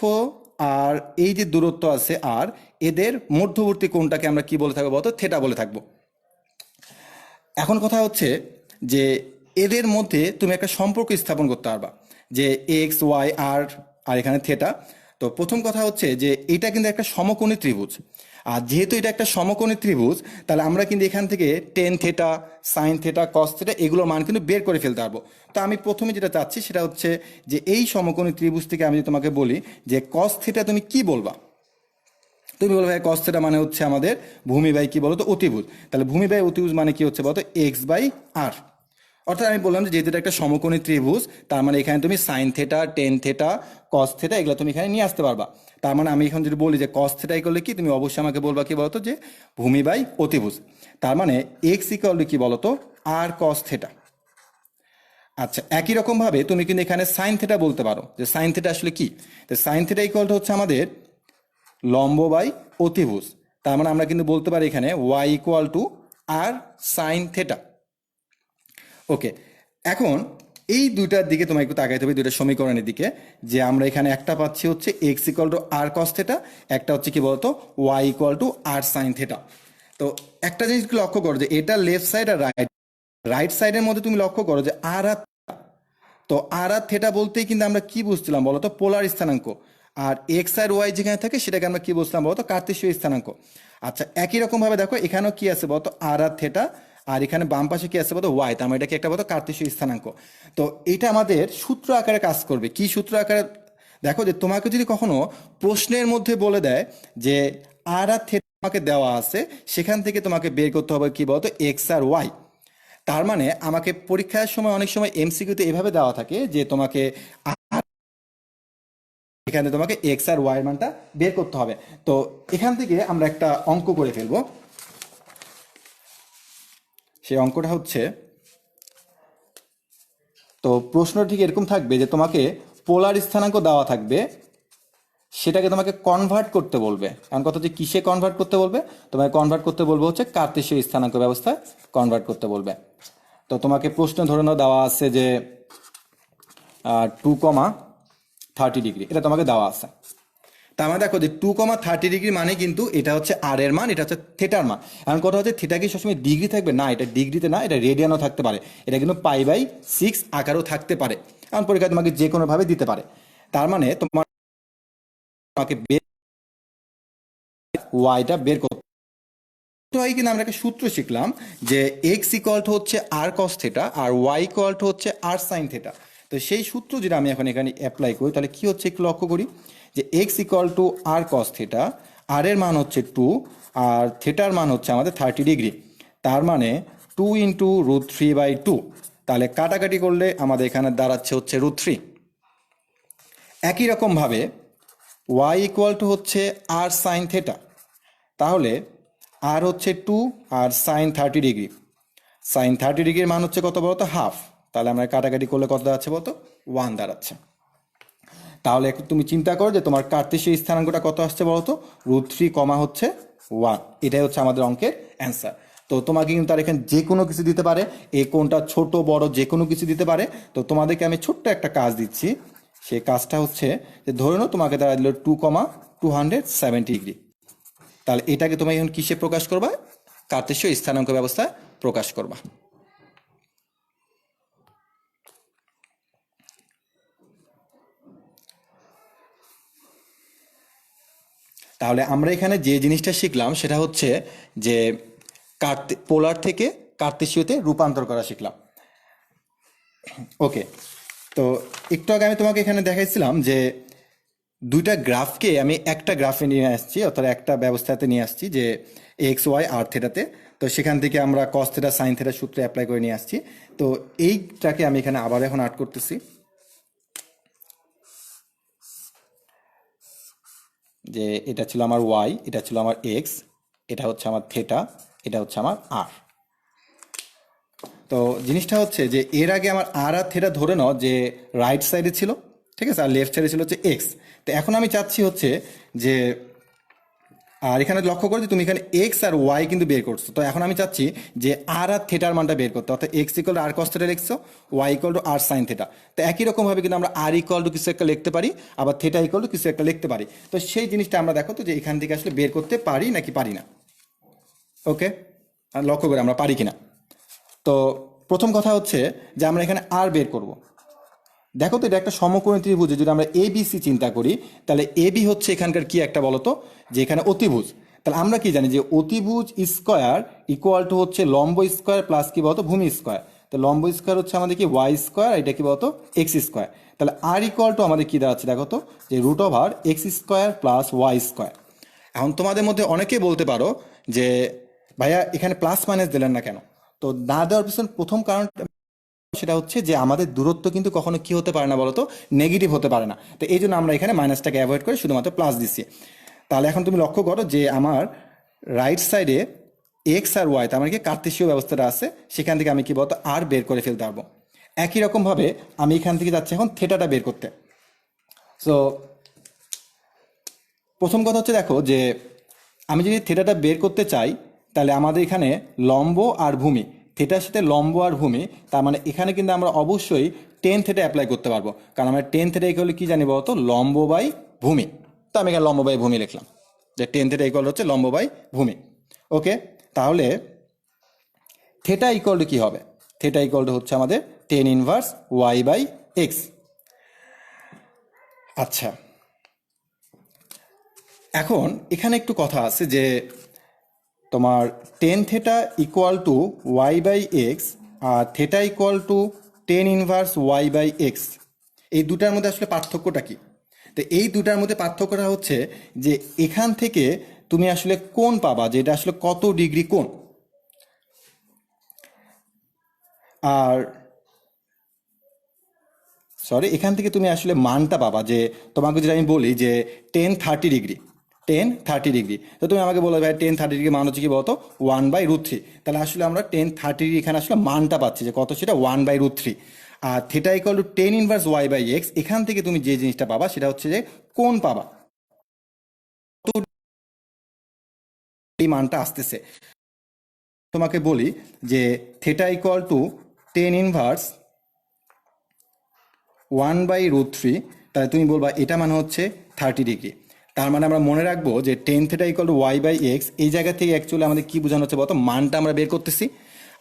আর এই যে দূরত্ব আছে আর, এদের মধ্যবর্তী কোণটাকে আমরা কি বলে থাকবো বলতো থেটা বলে থাকবো। এখন কথা হচ্ছে যে এদের মধ্যে তুমি একটা সম্পর্ক স্থাপন করতে পারবা যে এক্স ওয়াই আর আর এখানে থেটা। তো প্রথম কথা হচ্ছে যে এটা কিন্তু একটা সমকোণী ত্রিভুজ, আর যেহেতু এটা একটা সমকোণী ত্রিভুজ, তাহলে আমরা কিন্তু এখান থেকে ten theta, sine theta, cos theta এগুলোর মান কিন্তু বের করে ফেলতে পারবো। তো আমি প্রথমে যেটা চাচ্ছি সেটা হচ্ছে যে এই সমকোণী ত্রিভুজ থেকে আমি যদি তোমাকে বলি যে কস থেটা তুমি কি বলবা, তুমি বলো ভাই কস থেটা মানে হচ্ছে আমাদের ভূমি বাই কি বলতো অতিভুজ। তাহলে ভূমি বাই অতিভুজ মানে কি হচ্ছে বলতো এক্স বাই আর। অর্থাৎ আমি বললাম যে যেহেতু এটা একটা সমকোণী ত্রিভুজ, তার মানে এখানে তুমি sine theta, ten theta, cos theta এগুলো তুমি এখানে নিয়ে আসতে পারবা। তার মানে আমি এখন যদি বলি যে কস থেটা করলে কি, তুমি অবশ্যই আমাকে বলবা কি বলতো যে ভূমি বাই অতিভুজ। তার মানে এক্স ইকুয়াল কি বলতো আর কস থেটা। আচ্ছা, একই রকম ভাবে তুমি কিন্তু এখানে সাইন থেটা বলতে পারো যে সাইন থেটা আসলে কি। তো সাইন থেটা ইকুয়াল হচ্ছে আমাদের লম্ব বাই অতিভুজ। তার মানে আমরা কিন্তু বলতে পারি এখানে Y equal to R sine theta. Okay, এখন এই দুইটার দিকে তোমায় একটু তাকাইতে হবে, দুইটা সমীকরণের দিকে, যে আমরা এখানে একটা পাচ্ছি হচ্ছে x equal to R cos theta, একটা হচ্ছে কি বলতো y equal to R sine theta. তো একটা জিনিস লক্ষ্য করো যে এটা লেফট সাইড আর রাইট, রাইট সাইডের মধ্যে তুমি লক্ষ্য করো যে আর আর, তো আর আর থেটা বলতেই কিন্তু আমরা কি বুঝছিলাম বলতো পোলার স্থানাঙ্ক। আর এক্স আর ওয়াই যেখানে থাকে সেটাকে আমরা কি বুঝলাম বলতো কার্তেশীয় স্থানাঙ্ক। আচ্ছা, একই রকম ভাবে দেখো এখানেও কি আছে বলতো আর আর থেটা, আর এখানে বাম পাশে কি আছে বলতো ওয়াই, তার মানে এটা কি একটা বলতো কার্তেশীয় স্থানাঙ্ক। তো এটা আমাদের সূত্র আকারে কাজ করবে। কি সূত্র আকারে? দেখো যে তোমাকে যদি কখনো প্রশ্নের মধ্যে বলে দেয় যে আর আর থেটা আমাকে দেওয়া আছে, সেখান থেকে তোমাকে বের করতে হবে কি বলতো এক্স আর ওয়াই। তার মানে আমাকে পরীক্ষার সময় অনেক সময় এমসিকিউতে এভাবে দেওয়া থাকে যে তোমাকে এখানে তোমাকে এক্স আর ওয়াই এর মানটা বের করতে হবে। তো এখান থেকে আমরা একটা অঙ্ক করে ফেলবো। সেই অঙ্কটা হচ্ছে, তো প্রশ্ন ঠিক এরকম থাকবে যে তোমাকে পোলার স্থানাঙ্ক দেওয়া থাকবে, সেটাকে তোমাকে কনভার্ট করতে বলবে। এখন কথা হচ্ছে কিসে কনভার্ট করতে বলবে? তোমাকে কনভার্ট করতে বলবে হচ্ছে কার্তেশীয় স্থানাঙ্ক ব্যবস্থায় কনভার্ট করতে বলবে। তো তোমাকে প্রশ্ন ধরে নাও দেওয়া আছে যে 2,30 ডিগ্রি, এটা তোমাকে দেওয়া আছে। তার মানে দেখো যে 2,30 ডিগ্রি মানে কিন্তু এটা হচ্ছে আর এর মান, এটা হচ্ছে থেটার মান। এখন কথা হচ্ছে থিটা কি সবসময় ডিগ্রি থাকবে? না, এটা ডিগ্রিতে না, এটা রেডিয়ানও থাকতে পারে, এটা কিন্তু পাই/6 আকারও থাকতে পারে। এখন পরীক্ষা তোমাকে যে কোনো ভাবে দিতে পারে। তার মানে তোমাকে ওয়াইটা বের করতে আগে কিন্তু আমরা একটা সূত্র শিখলাম যে এক্স ইকুয়াল টু হচ্ছে আর কস থেটা আর ওয়াই ইকুয়াল টু হচ্ছে আর সাইন থেটা। তো সেই সূত্র যদি আমি এখন এখানে অ্যাপ্লাই করি তাহলে কি হচ্ছে একটু লক্ষ্য করি যে X equal to R cos theta, R এর মান হচ্ছে 2 আর থেটার মান হচ্ছে আমাদের 30 ডিগ্রি, তার মানে 2 ইন্টু √3/2। তাহলে কাটাকাটি করলে আমাদের এখানে দাঁড়াচ্ছে হচ্ছে √3। একই রকমভাবে ওয়াই ইকুয়াল টু হচ্ছে আর সাইন থেটা, তাহলে আর হচ্ছে 2 আর সাইন 30 ডিগ্রি, সাইন 30 ডিগ্রির মান হচ্ছে কত বলতো হাফ, তাহলে আমরা কাটাকাটি করলে কত দাঁড়াচ্ছে বলতো 1 দাঁড়াচ্ছে। তাহলে একটু তুমি চিন্তা করো যে তোমার কার্তেশীয় স্থানাঙ্কটা কত আসছে বলতো √3 কমা হচ্ছে 1, এটাই হচ্ছে আমাদের অঙ্কের অ্যান্সার। তো তোমাকে কিন্তু আর এখানে যে কোনো কিছু দিতে পারে, এই কোণটা ছোট বড় যে কোনো কিছু দিতে পারে। তো তোমাদেরকে আমি ছোট্ট একটা কাজ দিচ্ছি, সেই কাজটা হচ্ছে যে ধরে নাও তোমাকে দাঁড়া দিল 2,270 ডিগ্রি, তাহলে এটাকে তুমি এখন কিসে প্রকাশ করবা, কার্তেশীয় স্থানাঙ্ক ব্যবস্থায় প্রকাশ করবা। তাহলে আমরা এখানে যে জিনিসটা শিখলাম সেটা হচ্ছে যে পোলার থেকে কার্তেশীয়তে রূপান্তর করা শিখলাম। ওকে, তো একটু আগে আমি তোমাকে এখানে দেখাইছিলাম যে দুইটা গ্রাফকে আমি একটা গ্রাফে নিয়ে আসছি, অর্থাৎ একটা ব্যবস্থাতে নিয়ে আসছি যে এক্স ওয়াই আর থেটাতে। তো সেখান থেকে আমরা কস থেটা সাইন থেটা সূত্র অ্যাপ্লাই করে নিয়ে আসছি। তো এইটাকে আমি এখানে আবার এখন আর্ট করতেছি, যে এটা ছিল আমার ওয়াই, এটা ছিল আমার এক্স, এটা হচ্ছে আমার থেটা, এটা হচ্ছে আমার আর। তো জিনিসটা হচ্ছে যে এর আগে আমার আর থেটা ধরে নাও যে রাইট সাইডে ছিল, ঠিক আছে, আর লেফট সাইডে ছিল হচ্ছে এক্স। তো এখন আমি চাচ্ছি হচ্ছে যে, আর এখানে লক্ষ্য করো যে তুমি এখানে এক্স আর ওয়াই কিন্তু বের করছো। তো এখন আমি চাচ্ছি যে আর থেটার মানটা বের করতে, অর্থাৎ X equal to R cos theta লিখছো, Y equal to R sine theta. তো একই রকমভাবে কিন্তু আমরা আর ইকুয়াল টু কিছু একটা লিখতে পারি, আবার থেটা ইকুয়াল টু কিছু একটা লিখতে পারি। তো সেই জিনিসটা আমরা দেখো তো যে এখান থেকে আসলে বের করতে পারি নাকি পারি না। ওকে, আর লক্ষ্য করে আমরা পারি কিনা। তো প্রথম কথা হচ্ছে যে আমরা এখানে আর বের করব। দেখো তো এটা একটা সমকোণী ত্রিভুজ, যদি আমরা এ বি সি চিন্তা করি তাহলে এ বি হচ্ছে এখানকার কি একটা বলতো যে এখানে অতিভুজ। তাহলে আমরা কি জানি যে অতিভুজ স্কোয়ার ইকুয়াল টু হচ্ছে লম্ব স্কোয়ার প্লাস কি বলতো ভূমি স্কোয়ার। তো লম্ব স্কোয়ার হচ্ছে আমাদের কি ওয়াই স্কোয়ার, এটা কি বলতো এক্স স্কোয়ার। তাহলে আর ইকুয়াল টু আমাদের কি দাঁড়াচ্ছে দেখো তো যে √x square plus Y square. এখন তোমাদের মধ্যে অনেকেই বলতে পারো যে ভাইয়া এখানে প্লাস মাইনাস দিলেন না কেন। তো না দেওয়ার পিছনে প্রথম কারণ সেটা হচ্ছে যে আমাদের দূরত্ব কিন্তু কখনো কি হতে পারে না বলতো নেগেটিভ হতে পারে না। তো এই জন্য আমরা এখানে মাইনাসটাকে অ্যাভয়েড করে শুধুমাত্র প্লাস দিচ্ছি। তাহলে এখন তুমি লক্ষ্য করো যে আমার রাইট সাইডে এক্স আর ওয়াই, তার মানে কি কার্তেশীয় ব্যবস্থাটা আছে, সেখান থেকে আমি কি বলতো আর বের করে ফেলতে পারবো। একই রকমভাবে আমি এখান থেকে যাচ্ছি এখন থেটাটা বের করতে। সো প্রথম কথা হচ্ছে দেখো যে আমি যদি থেটাটা বের করতে চাই তাহলে আমাদের এখানে লম্ব আর ভূমি, থেটার সাথে লম্ব আর ভূমি, তার মানে এখানে কিন্তু আমরা অবশ্যই টেন থেটা অ্যাপ্লাই করতে পারবো, কারণ আমরা টেন থেটা ইকুয়াল কি জানি বলতো লম্ব বাই ভূমি। তো আমি এখানে লম্ব বাই ভূমি লিখলাম, যে টেন থেটা ইকুয়াল হচ্ছে লম্ব বাই ভূমি। ওকে, তাহলে থেটা ইকুয়াল টু কী হবে, থেটা ইকুয়াল টু হচ্ছে আমাদের tan inverse Y by x. আচ্ছা, এখন এখানে একটু কথা আছে যে তোমার tan theta equal to y by x আর theta equal to tan inverse Y by x, এই দুটার মধ্যে আসলে পার্থক্যটা কি। তো এই দুটার মধ্যে পার্থক্যটা হচ্ছে যে এখান থেকে তুমি আসলে কোণ পাবা যে এটা আসলে কত ডিগ্রি কোণ, আর সরি এখান থেকে তুমি আসলে মানটা পাবা যে তোমাকে যদি আমি বলি যে 10-30 ডিগ্রি, 10-30 ডিগ্রি, তো তুমি আমাকে বলো ভাই 10-30 ডিগ্রি মান হচ্ছে কি বলতো 1/√3। তাহলে আসলে আমরা 10-30 এখানে আসলে মানটা পাচ্ছি যে কত, সেটা 1/√3। আর theta equal to tan inverse Y by X, এখান থেকে তুমি যে জিনিসটা পাবা সেটা হচ্ছে যে কোণ পাবা, এই মানটা আসতেছে। তোমাকে বলি যে theta equal to tan inverse 1/√3, তাহলে তুমি বলবা এটা মানে হচ্ছে 30 ডিগ্রি। তার মানে আমরা মনে রাখবো যে tan theta equal to y by x, এই জায়গা থেকে অ্যাকচুয়ালি আমাদের কি বোঝানো হচ্ছে বলতো মানটা আমরা বের করতেছি।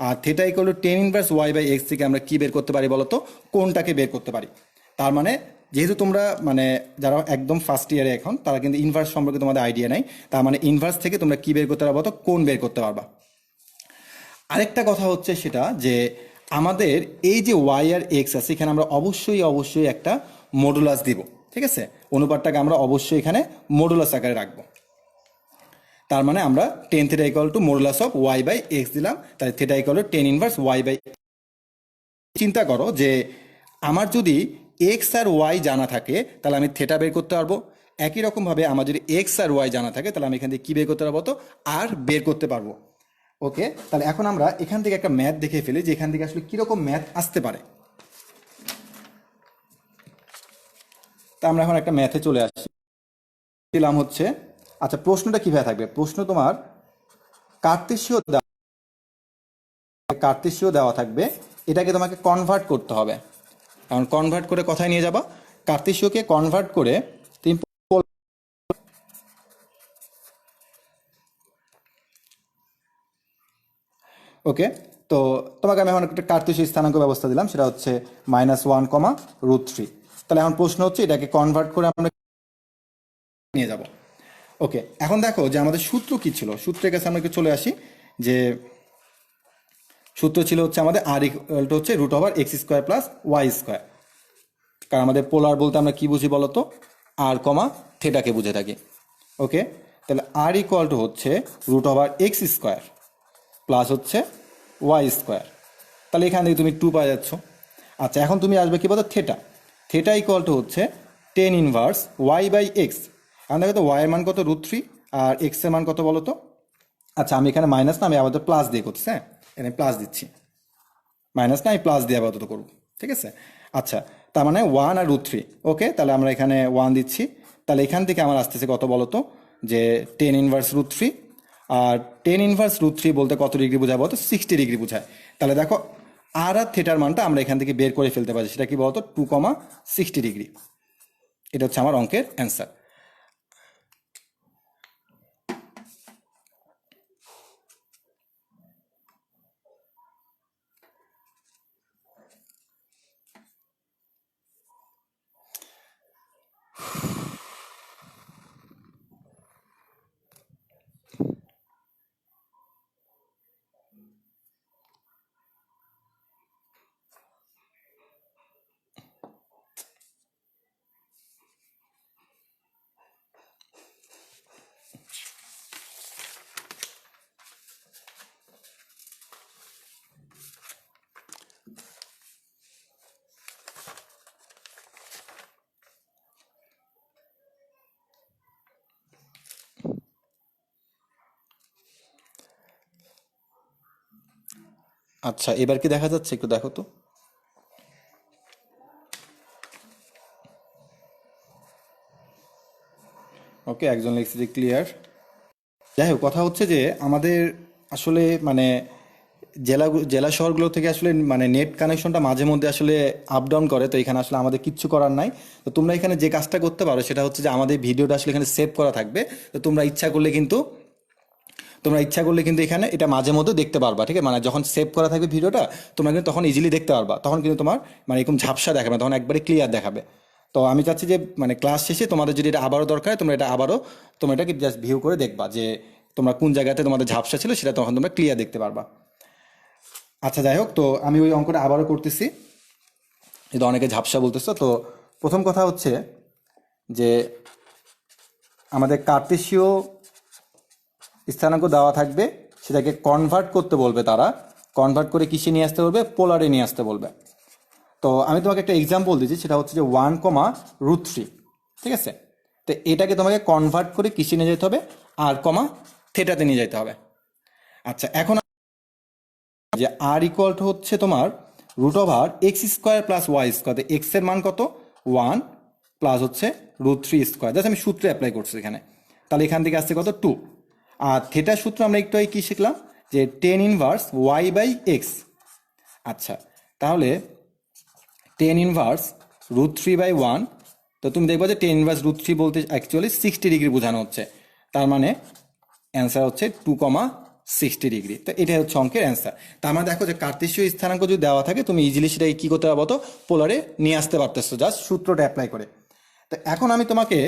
আর theta equal to tan inverse Y by X থেকে আমরা কি বের করতে পারি বলতো কোণটাকে বের করতে পারি। তার মানে যেহেতু তোমরা মানে যারা একদম ফার্স্ট ইয়ারে এখন তারা কিন্তু ইনভার্স সম্পর্কে তোমাদের আইডিয়া নাই, তার মানে ইনভার্স থেকে তোমরা কি বের করতে পারবো, তো কোণ বের করতে পারবা। আরেকটা কথা হচ্ছে সেটা যে আমাদের এই যে ওয়াই আর এক্স আছে এখানে আমরা অবশ্যই অবশ্যই একটা মডুলাস দিব, ঠিক আছে? অনুপাতটাকে আমরা অবশ্যই এখানে মডুলাস আকারে রাখবো। তার মানে আমরা tan theta equal to modulus of y by x দিলাম, তাহলে theta equal to tan inverse Y by. চিন্তা করো যে আমার যদি এক্স আর ওয়াই জানা থাকে তাহলে আমি থেটা বের করতে পারবো। একই রকমভাবে আমার যদি এক্স আর ওয়াই জানা থাকে তাহলে আমি এখান থেকে কী বের করতে পারবো, তো আর বের করতে পারবো। ওকে, তাহলে এখন আমরা এখান থেকে একটা ম্যাথ দেখে ফেলি যে এখান থেকে আসলে কীরকম ম্যাথ আসতে পারে। তা আমরা এখন একটা ম্যাথে চলে আসছি। দিলাম হচ্ছে, আচ্ছা প্রশ্নটা কীভাবে থাকবে, প্রশ্ন তোমার কার্তেশীয় দেওয়া থাকবে, এটাকে তোমাকে কনভার্ট করতে হবে। কারণ কনভার্ট করে কোথায় নিয়ে যাবা, কার্তেশীয়কে কনভার্ট করে তুমি ওকে। তো তোমাকে আমি এখন একটা কার্তেশীয় স্থানাঙ্ক ব্যবস্থা দিলাম, সেটা হচ্ছে -1, √3। তাহলে এখন প্রশ্ন হচ্ছে এটাকে কনভার্ট করে আমরা নিয়ে যাব। ওকে, এখন দেখো যে আমাদের সূত্র কি ছিল, সূত্রের কাছে আমরা একটু চলে আসি। যে সূত্র ছিল হচ্ছে আমাদের আর ইকুয়াল টু হচ্ছে √(x² + y²। কারণ আমাদের পোলার বলতে আমরা কি বুঝি বলতো, আর কমা থেটাকে বুঝে থাকি। ওকে, তাহলে আর ইকুয়াল টু হচ্ছে √(x² প্লাস হচ্ছে y²। তাহলে এখান থেকে তুমি 2 পাওয়া যাচ্ছ। আচ্ছা এখন তুমি আসবে কি বলতো, থেটা। থেটা ইকুয়াল টু হচ্ছে tan inverse Y by x. এখন দেখো তো ওয়াই এর মান কত, √3, আর এক্স এর মান কত বলো তো। আচ্ছা আমি এখানে মাইনাস না, আমি আপাতত প্লাস দিয়ে করছি। হ্যাঁ, এখানে প্লাস দিচ্ছি, মাইনাস না আমি প্লাস দিয়ে আপাতত করবো, ঠিক আছে? আচ্ছা তার মানে 1 আর √3। ওকে, তাহলে আমরা এখানে 1 দিচ্ছি। তাহলে এখান থেকে আমার আসতেছে কত বলো তো, যে টেন ইনভার্স √3। আর টেন ইনভার্স √3 বলতে কত ডিগ্রি বোঝায় বলতো, 60 ডিগ্রি বোঝায়। তাহলে দেখো আর থেটার মানটা আমরা এখান থেকে বের করে ফেলতে পারি, সেটা কি বলতো 2, 60 ডিগ্রি। এটা হচ্ছে আমার অঙ্কের অ্যান্সার। আচ্ছা এবার কি দেখা যাচ্ছে, একটু দেখো তো। ওকে, একজন লিখছে যে ক্লিয়ার। যাই হোক, কথা হচ্ছে যে আমাদের আসলে মানে জেলা শহরগুলো থেকে আসলে মানে নেট কানেকশনটা মাঝে মধ্যে আসলে আপ ডাউন করে, তো এখানে আসলে আমাদের কিচ্ছু করার নাই। তো তোমরা এখানে যে কাজটা করতে পারো সেটা হচ্ছে যে আমাদের ভিডিওটা আসলে এখানে সেভ করা থাকবে, তো তোমরা ইচ্ছা করলে কিন্তু এখানে এটা মাঝে মধ্যে দেখতে পারবা, ঠিক আছে? মানে যখন সেভ করা থাকবে ভিডিওটা তোমরা কিন্তু তখন ইজিলি দেখতে পারবা, তখন কিন্তু তোমার মানে এরকম ঝাপসা দেখাবে না, তখন একবারে ক্লিয়ার দেখাবে। তো আমি চাচ্ছি যে মানে ক্লাস শেষে তোমাদের যদি এটা আবারও দরকার হয় তোমরা এটাকে জাস্ট ভিউ করে দেখবা যে তোমরা কোন জায়গাতে তোমাদের ঝাপসা ছিল, সেটা তখন তোমরা ক্লিয়ার দেখতে পারবা। আচ্ছা যাই হোক, তো আমি ওই অঙ্কটা আবারও করতেছি, কিন্তু অনেকে ঝাপসা বলতেছো। তো প্রথম কথা হচ্ছে যে আমাদের কার্তেশীয় স্থানাঙ্ক দেওয়া থাকবে, সেটাকে কনভার্ট করতে বলবে তারা, কনভার্ট করে কিসে নিয়ে আসতে বলবে, পোলারে নিয়ে আসতে বলবে। তো আমি তোমাকে একটা এক্সাম্পল দিচ্ছি, সেটা হচ্ছে যে 1, √3, ঠিক আছে? তো এটাকে তোমাকে কনভার্ট করে কিসে নিয়ে যেতে হবে, আর থেটাতে নিয়ে যেতে হবে। আচ্ছা এখন যে আর ইকুয়াল টু হচ্ছে তোমার √(x² + y²। এক্স এর মান কত, 1, প্লাস হচ্ছে √3²। জাস্ট আমি সূত্রে অ্যাপ্লাই করছি এখানে। তাহলে এখান থেকে আসছে কত, 2। আর থেটার সূত্র আমরা একটু কি শিখলাম, যে tan inverse Y by x. আচ্ছা তাহলে টেন ইনভার্স √3/1। তো তুমি দেখবে যে টেন ইনভার্স √3 বলতে অ্যাকচুয়ালি 60 ডিগ্রি বোঝানো হচ্ছে, তার মানে অ্যান্সার হচ্ছে 2, 60 ডিগ্রি। তো এটা হচ্ছে অঙ্কের অ্যান্সার। তা আমরা দেখো যে কার্তেশীয় স্থানাঙ্ক যদি দেওয়া থাকে তুমি ইজিলি সেটাকে কি করতে পারবো, তো পোলারে নিয়ে আসতে পারতেছো জাস্ট সূত্রটা অ্যাপ্লাই করে। তো এখন আমি তোমাকে,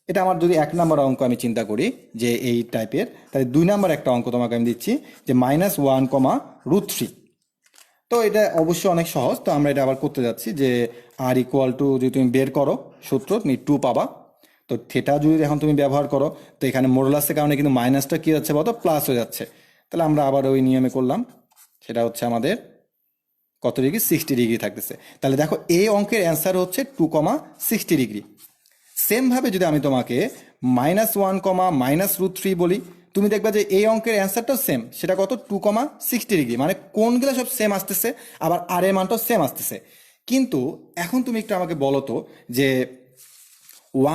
এটা আমার যদি 1 নম্বর অঙ্ক আমি চিন্তা করি যে এই টাইপের, তাহলে 2 নম্বর একটা অঙ্ক তোমাকে আমি দিচ্ছি যে -1, √3। তো এটা অবশ্যই অনেক সহজ। তো আমরা এটা আবার করতে যাচ্ছি যে r = যদি তুমি বের করো সূত্র, তুমি 2 পাবা। তো থেটা যদি এখন তুমি ব্যবহার করো, তো এখানে মোডুলাসের কারণে কিন্তু মাইনাসটা কি যাচ্ছে বলতো, প্লাস হয়ে যাচ্ছে। তাহলে আমরা আবার ওই নিয়মে করলাম, সেটা হচ্ছে আমাদের কত ডিগ্রি, 60 ডিগ্রি থাকতেছে। তাহলে দেখো এই অঙ্কের অ্যান্সার হচ্ছে 2, 60 ডিগ্রি। সেমভাবে যদি আমি তোমাকে -1, -√3 বলি, তুমি দেখবে যে এই অঙ্কের অ্যান্সারটাও সেম, সেটা কত, 2, 60 ডিগ্রি। মানে কোনগুলো সব সেম আসতেছে, আবার আর এর মানটাও সেম আসতেছে। কিন্তু এখন তুমি একটু আমাকে বলো তো যে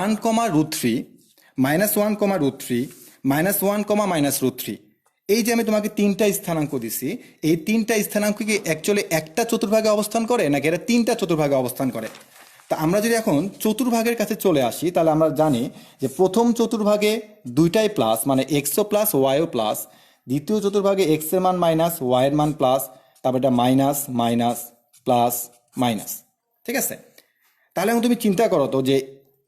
1, √3, -1, -√3, এই যে আমি তোমাকে 3টা স্থানাঙ্ক দিছি, এই 3টা স্থানাঙ্ক কি অ্যাকচুয়ালি একটা চতুর্ভাগে অবস্থান করে নাকি এটা 3টা চতুর্ভাগে অবস্থান করে? তা আমরা যদি এখন চতুর্ভাগের কাছে চলে আসি, তাহলে আমরা জানি যে প্রথম চতুর্ভাগে দুইটাই প্লাস, মানে এক্সও প্লাস ওয়াইও প্লাস। দ্বিতীয় চতুর্ভাগে এক্স এর মান মাইনাস, ওয়াই এর মান প্লাস, তারপর এটা মাইনাস মাইনাস প্লাস মাইনাস। ঠিক আছে? তাহলে এখন তুমি চিন্তা করো তো যে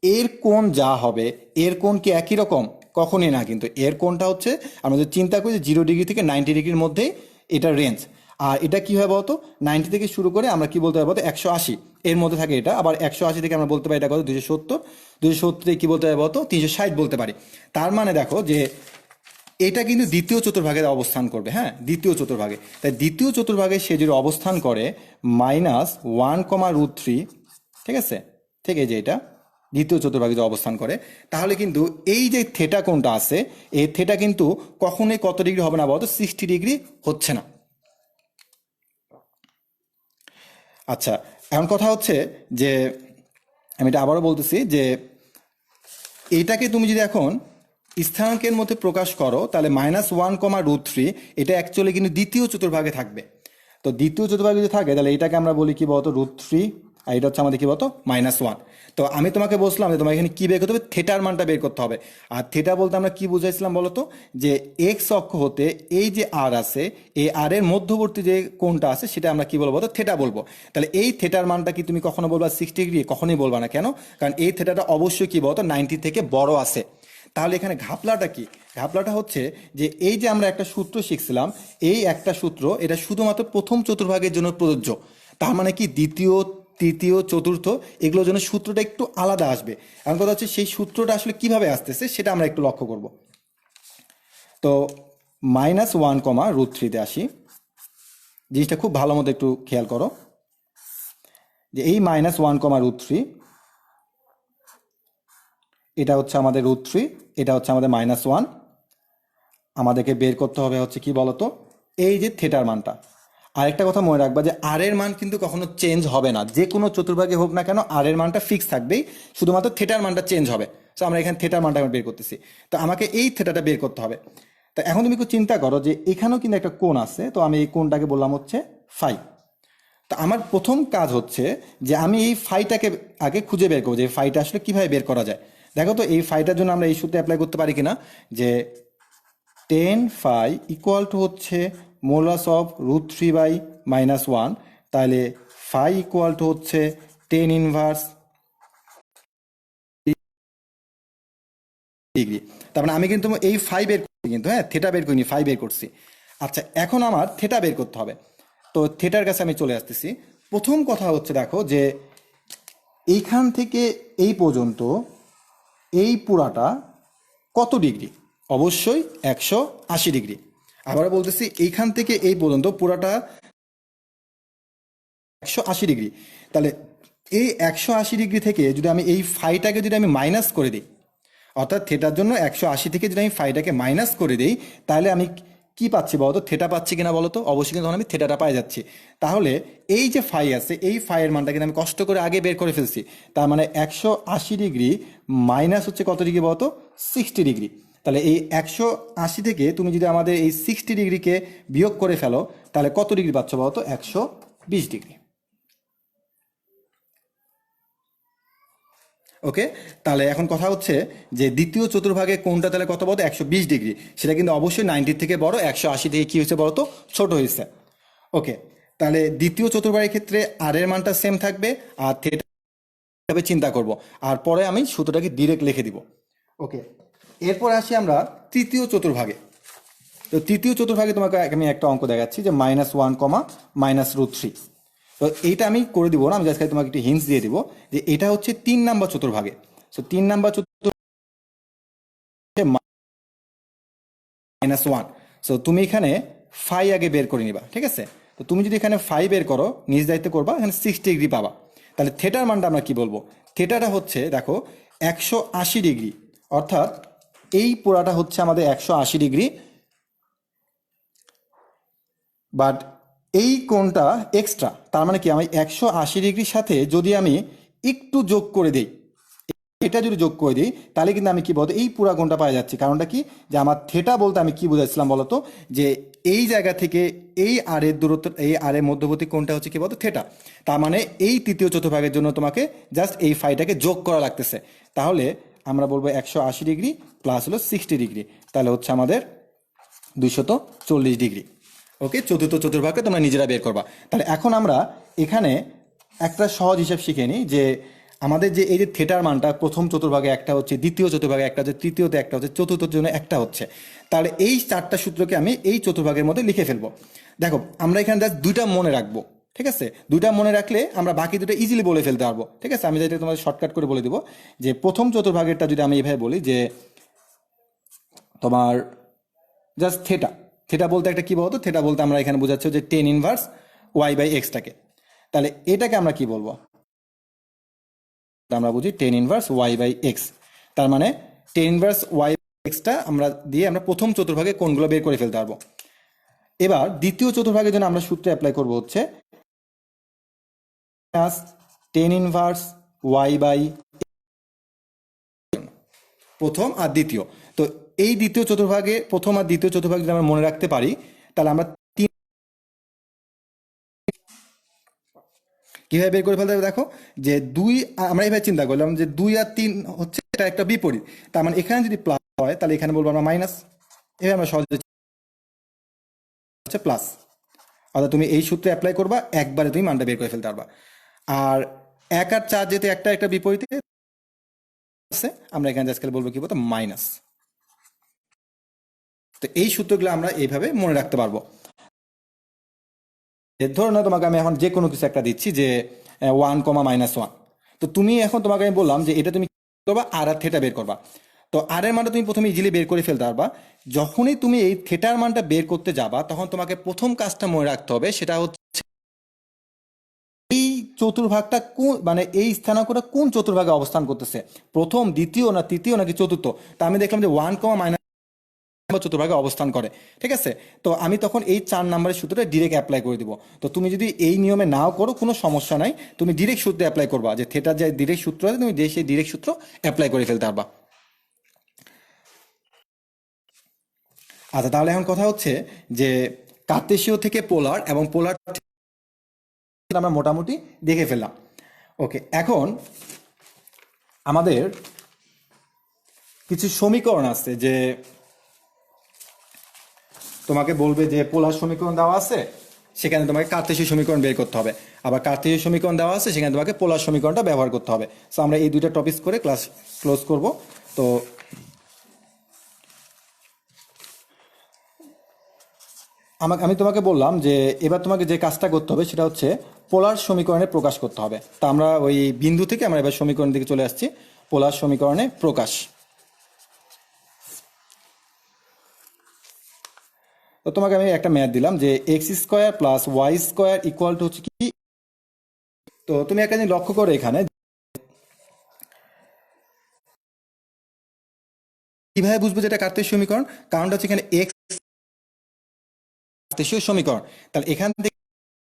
এর কোণ যা হবে, এর কোণ কি একই রকম? কখনই না। কিন্তু এর কোণটা হচ্ছে, আমরা যদি চিন্তা করি যে 0 ডিগ্রি থেকে 90 ডিগ্রির মধ্যেই এটা রেঞ্জ। আর এটা কি হয় বলতো, 90 থেকে শুরু করে আমরা কি বলতে পারবো, 180 এর মধ্যে থাকে এটা। আবার 180 থেকে আমরা বলতে পারি এটা কত, 270, 270 থেকে কি বলতে পারি বলতো, 360 বলতে পারি। তার মানে দেখো যে এটা কিন্তু দ্বিতীয় চতুর্ভাগে অবস্থান করবে। হ্যাঁ, দ্বিতীয় চতুর্ভাগে। তাই দ্বিতীয় চতুর্ভাগে সে যদি অবস্থান করে -1, ঠিক আছে, ঠিক এই যে এটা দ্বিতীয় চতুর্ভাগে যদি অবস্থান করে, তাহলে কিন্তু এই যে থেটা কোণটা আছে, এই থেটা কিন্তু কখনোই কত ডিগ্রি হবে না বলতো, 60 ডিগ্রি হচ্ছে না। আচ্ছা, এখন কথা হচ্ছে যে আমি এটা আবারও বলতেছি যে এইটাকে তুমি যদি এখন স্থানাঙ্কের মধ্যে প্রকাশ করো, তাহলে -1, এটা অ্যাকচুয়ালি কিন্তু দ্বিতীয় চতুর্ভাগে থাকবে। তো দ্বিতীয় চতুর্ভাগে যদি থাকে, তাহলে এটাকে আমরা বলি কি বলতো, √3, আর এটা হচ্ছে আমাদের কি বলতো, -1। তো আমি তোমাকে বলছিলাম যে তোমাকে এখানে কি বের করতে হবে, থেটার মানটা বের করতে হবে। আর থেটা বলতে আমরা কি বুঝাইছিলাম বলতো, যে এক্স অক্ষ হতে এই যে আর আছে, এই আর এর মধ্যবর্তী যে কোণটা আছে, সেটা আমরা কি বলবো, তো থেটা বলবো। তাহলে এই থেটার মানটা কি তুমি কখনো বলবা 60 ডিগ্রি? কখনোই বলবা না। কেন? কারণ এই থেটাটা অবশ্যই কি বলতো, 90 থেকে বড় আছে। তাহলে এখানে ঘাপলাটা কি? ঘাপলাটা হচ্ছে যে এই যে আমরা একটা সূত্র শিখছিলাম, এই একটা সূত্র, এটা শুধুমাত্র প্রথম চতুর্ভাগের জন্য প্রযোজ্য। তার মানে কি দ্বিতীয়, তৃতীয়, চতুর্থ এগুলোর জন্য সূত্রটা একটু আলাদা আসবে। এখন কথা হচ্ছে সেই সূত্রটা আসলে কিভাবে আসতেছে সেটা আমরা একটু লক্ষ্য করব। তো -1, আসি। জিনিসটা খুব ভালো মতো একটু খেয়াল করো যে এই -1, এটা হচ্ছে আমাদের √3, এটা হচ্ছে আমাদের -1। আমাদেরকে বের করতে হবে হচ্ছে কি বলতো, এই যে থেটার মানটা। আরেকটা কথা মনে রাখবা যে আর এর মান কিন্তু কখনো চেঞ্জ হবে না, যে কোনো চতুর্ভাগে হোক না কেন আর এর মানটা ফিক্স থাকবেই, শুধুমাত্র থেটার মানটা চেঞ্জ হবে। তো আমরা এখানে থেটার মানটা বের করতেছি, তো আমাকে এই থেটাটা বের করতে হবে। তো এখন তুমি একটু চিন্তা করো যে এখানেও কিন্তু একটা কোণ আছে, তো আমি এই কোণটাকে বললাম হচ্ছে ফাই। তো আমার প্রথম কাজ হচ্ছে যে আমি এই ফাইটাকে আগে খুঁজে বের করবো যে ফাইটা আসলে কিভাবে বের করা যায়। দেখো তো এই ফাইটার জন্য আমরা এই সূত্রে অ্যাপ্লাই করতে পারি কিনা, যে 10φ হচ্ছে মোলাস অফ √3/-1। তাহলে ফাই হচ্ছে 10⁻ডিগ্রি। তার মানে আমি কিন্তু এই ফাই বের করছি, কিন্তু হ্যাঁ থেটা বের করিনি, ফাই বের করছি। আচ্ছা, এখন আমার থেটা বের করতে হবে। তো থেটার কাছে আমি চলে আসতেছি। প্রথম কথা হচ্ছে দেখো যে এইখান থেকে এই পর্যন্ত এই পুরাটা কত ডিগ্রি? অবশ্যই 180 ডিগ্রি। আবার বলতেছি এইখান থেকে এই পর্যন্ত পুরাটা 180 ডিগ্রি। তাহলে এই 180 ডিগ্রি থেকে যদি আমি এই ফাইটাকে যদি আমি মাইনাস করে দিই, অর্থাৎ থেটার জন্য 180 থেকে যদি আমি ফাইটাকে মাইনাস করে দিই, তাহলে আমি কি পাচ্ছি বলতো, থেটা পাচ্ছি কিনা বলতো? অবশ্যই কিন্তু আমি থেটাটা পাই যাচ্ছি। তাহলে এই যে ফাই আছে, এই ফাইয়ের মানটা কিন্তু আমি কষ্ট করে আগে বের করে ফেলছি। তার মানে 180 ডিগ্রি মাইনাস হচ্ছে কত ডিগ্রি বলতো, 60 ডিগ্রি। তাহলে এই 180 থেকে তুমি যদি আমাদের এই 60 ডিগ্রিকে বিয়োগ করে ফেলো, তাহলে কত ডিগ্রি পাচ্ছ বলতো, 120 ডিগ্রি। ওকে, তাহলে এখন কথা হচ্ছে যে দ্বিতীয় চতুর্ভাগে কোনটা তাহলে কত বলতো 120 ডিগ্রি, সেটা কিন্তু অবশ্যই 90 থেকে বড়, 180 থেকে কি হয়েছে বলতো ছোট হয়েছে। ওকে, তাহলে দ্বিতীয় চতুর্ভাগের ক্ষেত্রে আর এর মানটা সেম থাকবে, আর থিটা চিন্তা করব, আর পরে আমি সূত্রটাকে ডিরেক্ট লিখে দিব। ওকে, এরপর আসি আমরা তৃতীয় চতুর্ভাগে। তো তৃতীয় চতুর্ভাগে তোমাকে আমি একটা অঙ্ক দেখাচ্ছি যে -1, -√3। তো এইটা আমি করে দিব না, আমি জাস্ট তোমাকে একটু হিন্টস দিয়ে দিব যে এটা হচ্ছে 3 নাম্বার চতুর্ভাগে। তো 3 নাম্বার চতুর্ভাগে -1। সো তুমি এখানে ফাই আগে বের করে নিবা, ঠিক আছে? তো তুমি যদি এখানে ফাই বের করো, নিজ দায়িত্ব করবা, এখানে 60 ডিগ্রি পাবা। তাহলে থেটার মানটা আমরা কি বলবো? থেটাটা হচ্ছে দেখো 180 ডিগ্রি, অর্থাৎ এই পুরাটা হচ্ছে আমাদের 180 ডিগ্রি, বাট এই কোণটা এক্সট্রা। তার মানে কি, আমি 180 ডিগ্রির সাথে যদি আমি একটু যোগ করে দিই, এটা যদি যোগ করে দিই, তাহলে কিন্তু আমি কি বলতো এই পুরা কোণটা পাওয়া যাচ্ছি। কারণটা কি, যে আমার থেটা বলতে আমি কি বুঝাচ্ছিলাম বলতো, যে এই জায়গা থেকে এই আর এর দূরত্ব, এই আর এর মধ্যবর্তী কোণটা হচ্ছে কি বলতো থেটা। তার মানে এই তৃতীয় চতুর্ভাগের জন্য তোমাকে জাস্ট এই ফাইটাকে যোগ করা লাগতেছে। তাহলে আমরা বলবো 180 ডিগ্রি প্লাস হলো 60 ডিগ্রি, তাহলে হচ্ছে আমাদের 240 ডিগ্রি। ওকে, চতুর্থ চতুর্ভাগকে তোমরা নিজেরা বের করবা। তাহলে এখন আমরা এখানে একটা সহজ হিসাব শিখে নিই যে আমাদের যে এই যে থেটার মানটা প্রথম চতুর্ভাগে একটা হচ্ছে, দ্বিতীয় চতুর্ভাগে একটা হচ্ছে, তৃতীয়তে একটা হচ্ছে, চতুর্থর জন্য একটা হচ্ছে। তাহলে এই 4টা সূত্রকে আমি এই চতুর্ভাগের মধ্যে লিখে ফেলবো। দেখো আমরা এখানে জাস্ট 2টা মনে রাখবো, ঠিক আছে? 2টা মনে রাখলে আমরা বাকি 2টা ইজিলি বলে ফেলতে পারবো, ঠিক আছে? আমি যেটা তোমাদের শর্টকাট করে বলে দিব যে প্রথম চতুর্ভাগেরটা যদি আমি এইভাবে বলি যে তোমার জাস্ট থেটা, থেটা বলতে একটা কি বলতো, থেটা বলতে আমরা এখানে বোঝাচ্ছি যে tan−1y/xটাকে। তাহলে এটাকে আমরা কি বলবো? আমরা বুঝি tan−1y/x। তার মানে tan−1y/xটা আমরা দিয়ে আমরা প্রথম চতুর্ভাগে কোণগুলো বের করে ফেলতে পারবো। এবার দ্বিতীয় চতুর্ভাগের জন্য আমরা সূত্র অ্যাপ্লাই করবো হচ্ছে tan−1y/, প্রথম আর দ্বিতীয়। তো এই দ্বিতীয় চতুর্ভাগে প্রথম আর দ্বিতীয় চতুর্ভাগ যদি আমরা মনে রাখতে পারি, তাহলে আমরা কিভাবে বের করে ফেলতে হবে? দেখো যে আমরা এইভাবে চিন্তা করলাম যে 2 আর 3 হচ্ছে এটা একটা বিপরীত। তার মানে এখানে যদি প্লাস হয় তাহলে এখানে বলবো আমরা মাইনাস। এভাবে আমরা সহজে হচ্ছে প্লাস। অর্থাৎ তুমি এই সূত্রে অ্যাপ্লাই করবা, একবারে তুমি মানটা বের করে ফেলতে পারবা। আর 1 আর 4 যেহেতু একটা একটা বিপরীতে আছে, আমরা এখানে আজকাল বলবো কি বলতো মাইনাস। তো এই সূত্রগুলো আমরা এইভাবে মনে রাখতে পারবো। ধরো না তোমাকে আমি এখন যে কোনো কিছু একটা দিচ্ছি যে 1, তো তুমি এখন তোমাকে আমি বললাম যে এটা তুমি করবা আর আর থেটা বের করবা। তো আর এর মানটা তুমি প্রথমে ইজিলি বের করে ফেলতে পারবা। যখনই তুমি এই থেটার মানটা বের করতে যাবা, তখন তোমাকে প্রথম কাজটা মনে রাখতে হবে, সেটা হচ্ছে এই চতুর্ভাগটা কোন, মানে এই স্থানাঙ্কটা কোন চতুর্ভাগে অবস্থান করতেছে, প্রথম, দ্বিতীয়, না তৃতীয়, নাকি চতুর্থ। তা আমি দেখলাম যে 1, চতুর্ভাগে অবস্থান করে, ঠিক আছে? তো আমি তখন এই 4 নম্বরের সূত্রটা ডিরেক্ট অ্যাপ্লাই করে দিব। তো তুমি যদি এই নিয়মে নাও করো কোনো সমস্যা নাই, তুমি ডিরেক্ট সূত্রে অ্যাপ্লাই করবা, যে থেটার যে ডিরেক্ট সূত্র আছে তুমি সেই ডিরেক্ট সূত্র অ্যাপ্লাই করে ফেলতে পারবা। আচ্ছা, তাহলে এখন কথা হচ্ছে যে কার্তেশীয় থেকে পোলার এবং পোলার আমরা মোটামুটি দেখে ফেললাম। ওকে, এখন আমাদের কিছু সমীকরণ আছে যে তোমাকে বলবে যে পোলার সমীকরণ দেওয়া আছে, সেখানে তোমাকে কার্তেশীয় সমীকরণ বের করতে হবে। আবার কার্তেশীয় সমীকরণ দেওয়া আছে, সেখানে তোমাকে পোলার সমীকরণটা ব্যবহার করতে হবে। সো আমরা এই 2টা টপিক করে ক্লাস ক্লোজ করব। তো আমি তোমাকে বললাম যে এবার তোমাকে যে কাজটা করতে হবে সেটা হচ্ছে পোলার সমীকরণে প্রকাশ করতে হবে। তা আমরা ওই বিন্দু থেকে আমরা এবার সমীকরণের দিকে চলে আসছি, পোলার সমীকরণে প্রকাশ। তো তোমাকে আমি একটা ম্যাথ দিলাম যে x² + y² হচ্ছে কি। তো তুমি একটা জিনিস লক্ষ্য করো, এখানে কিভাবে বুঝবো যে এটা কার্তেশীয় সমীকরণ? কারণটা হচ্ছে এখানে x কার্তেশীয় সমীকরণ। তাহলে এখান থেকে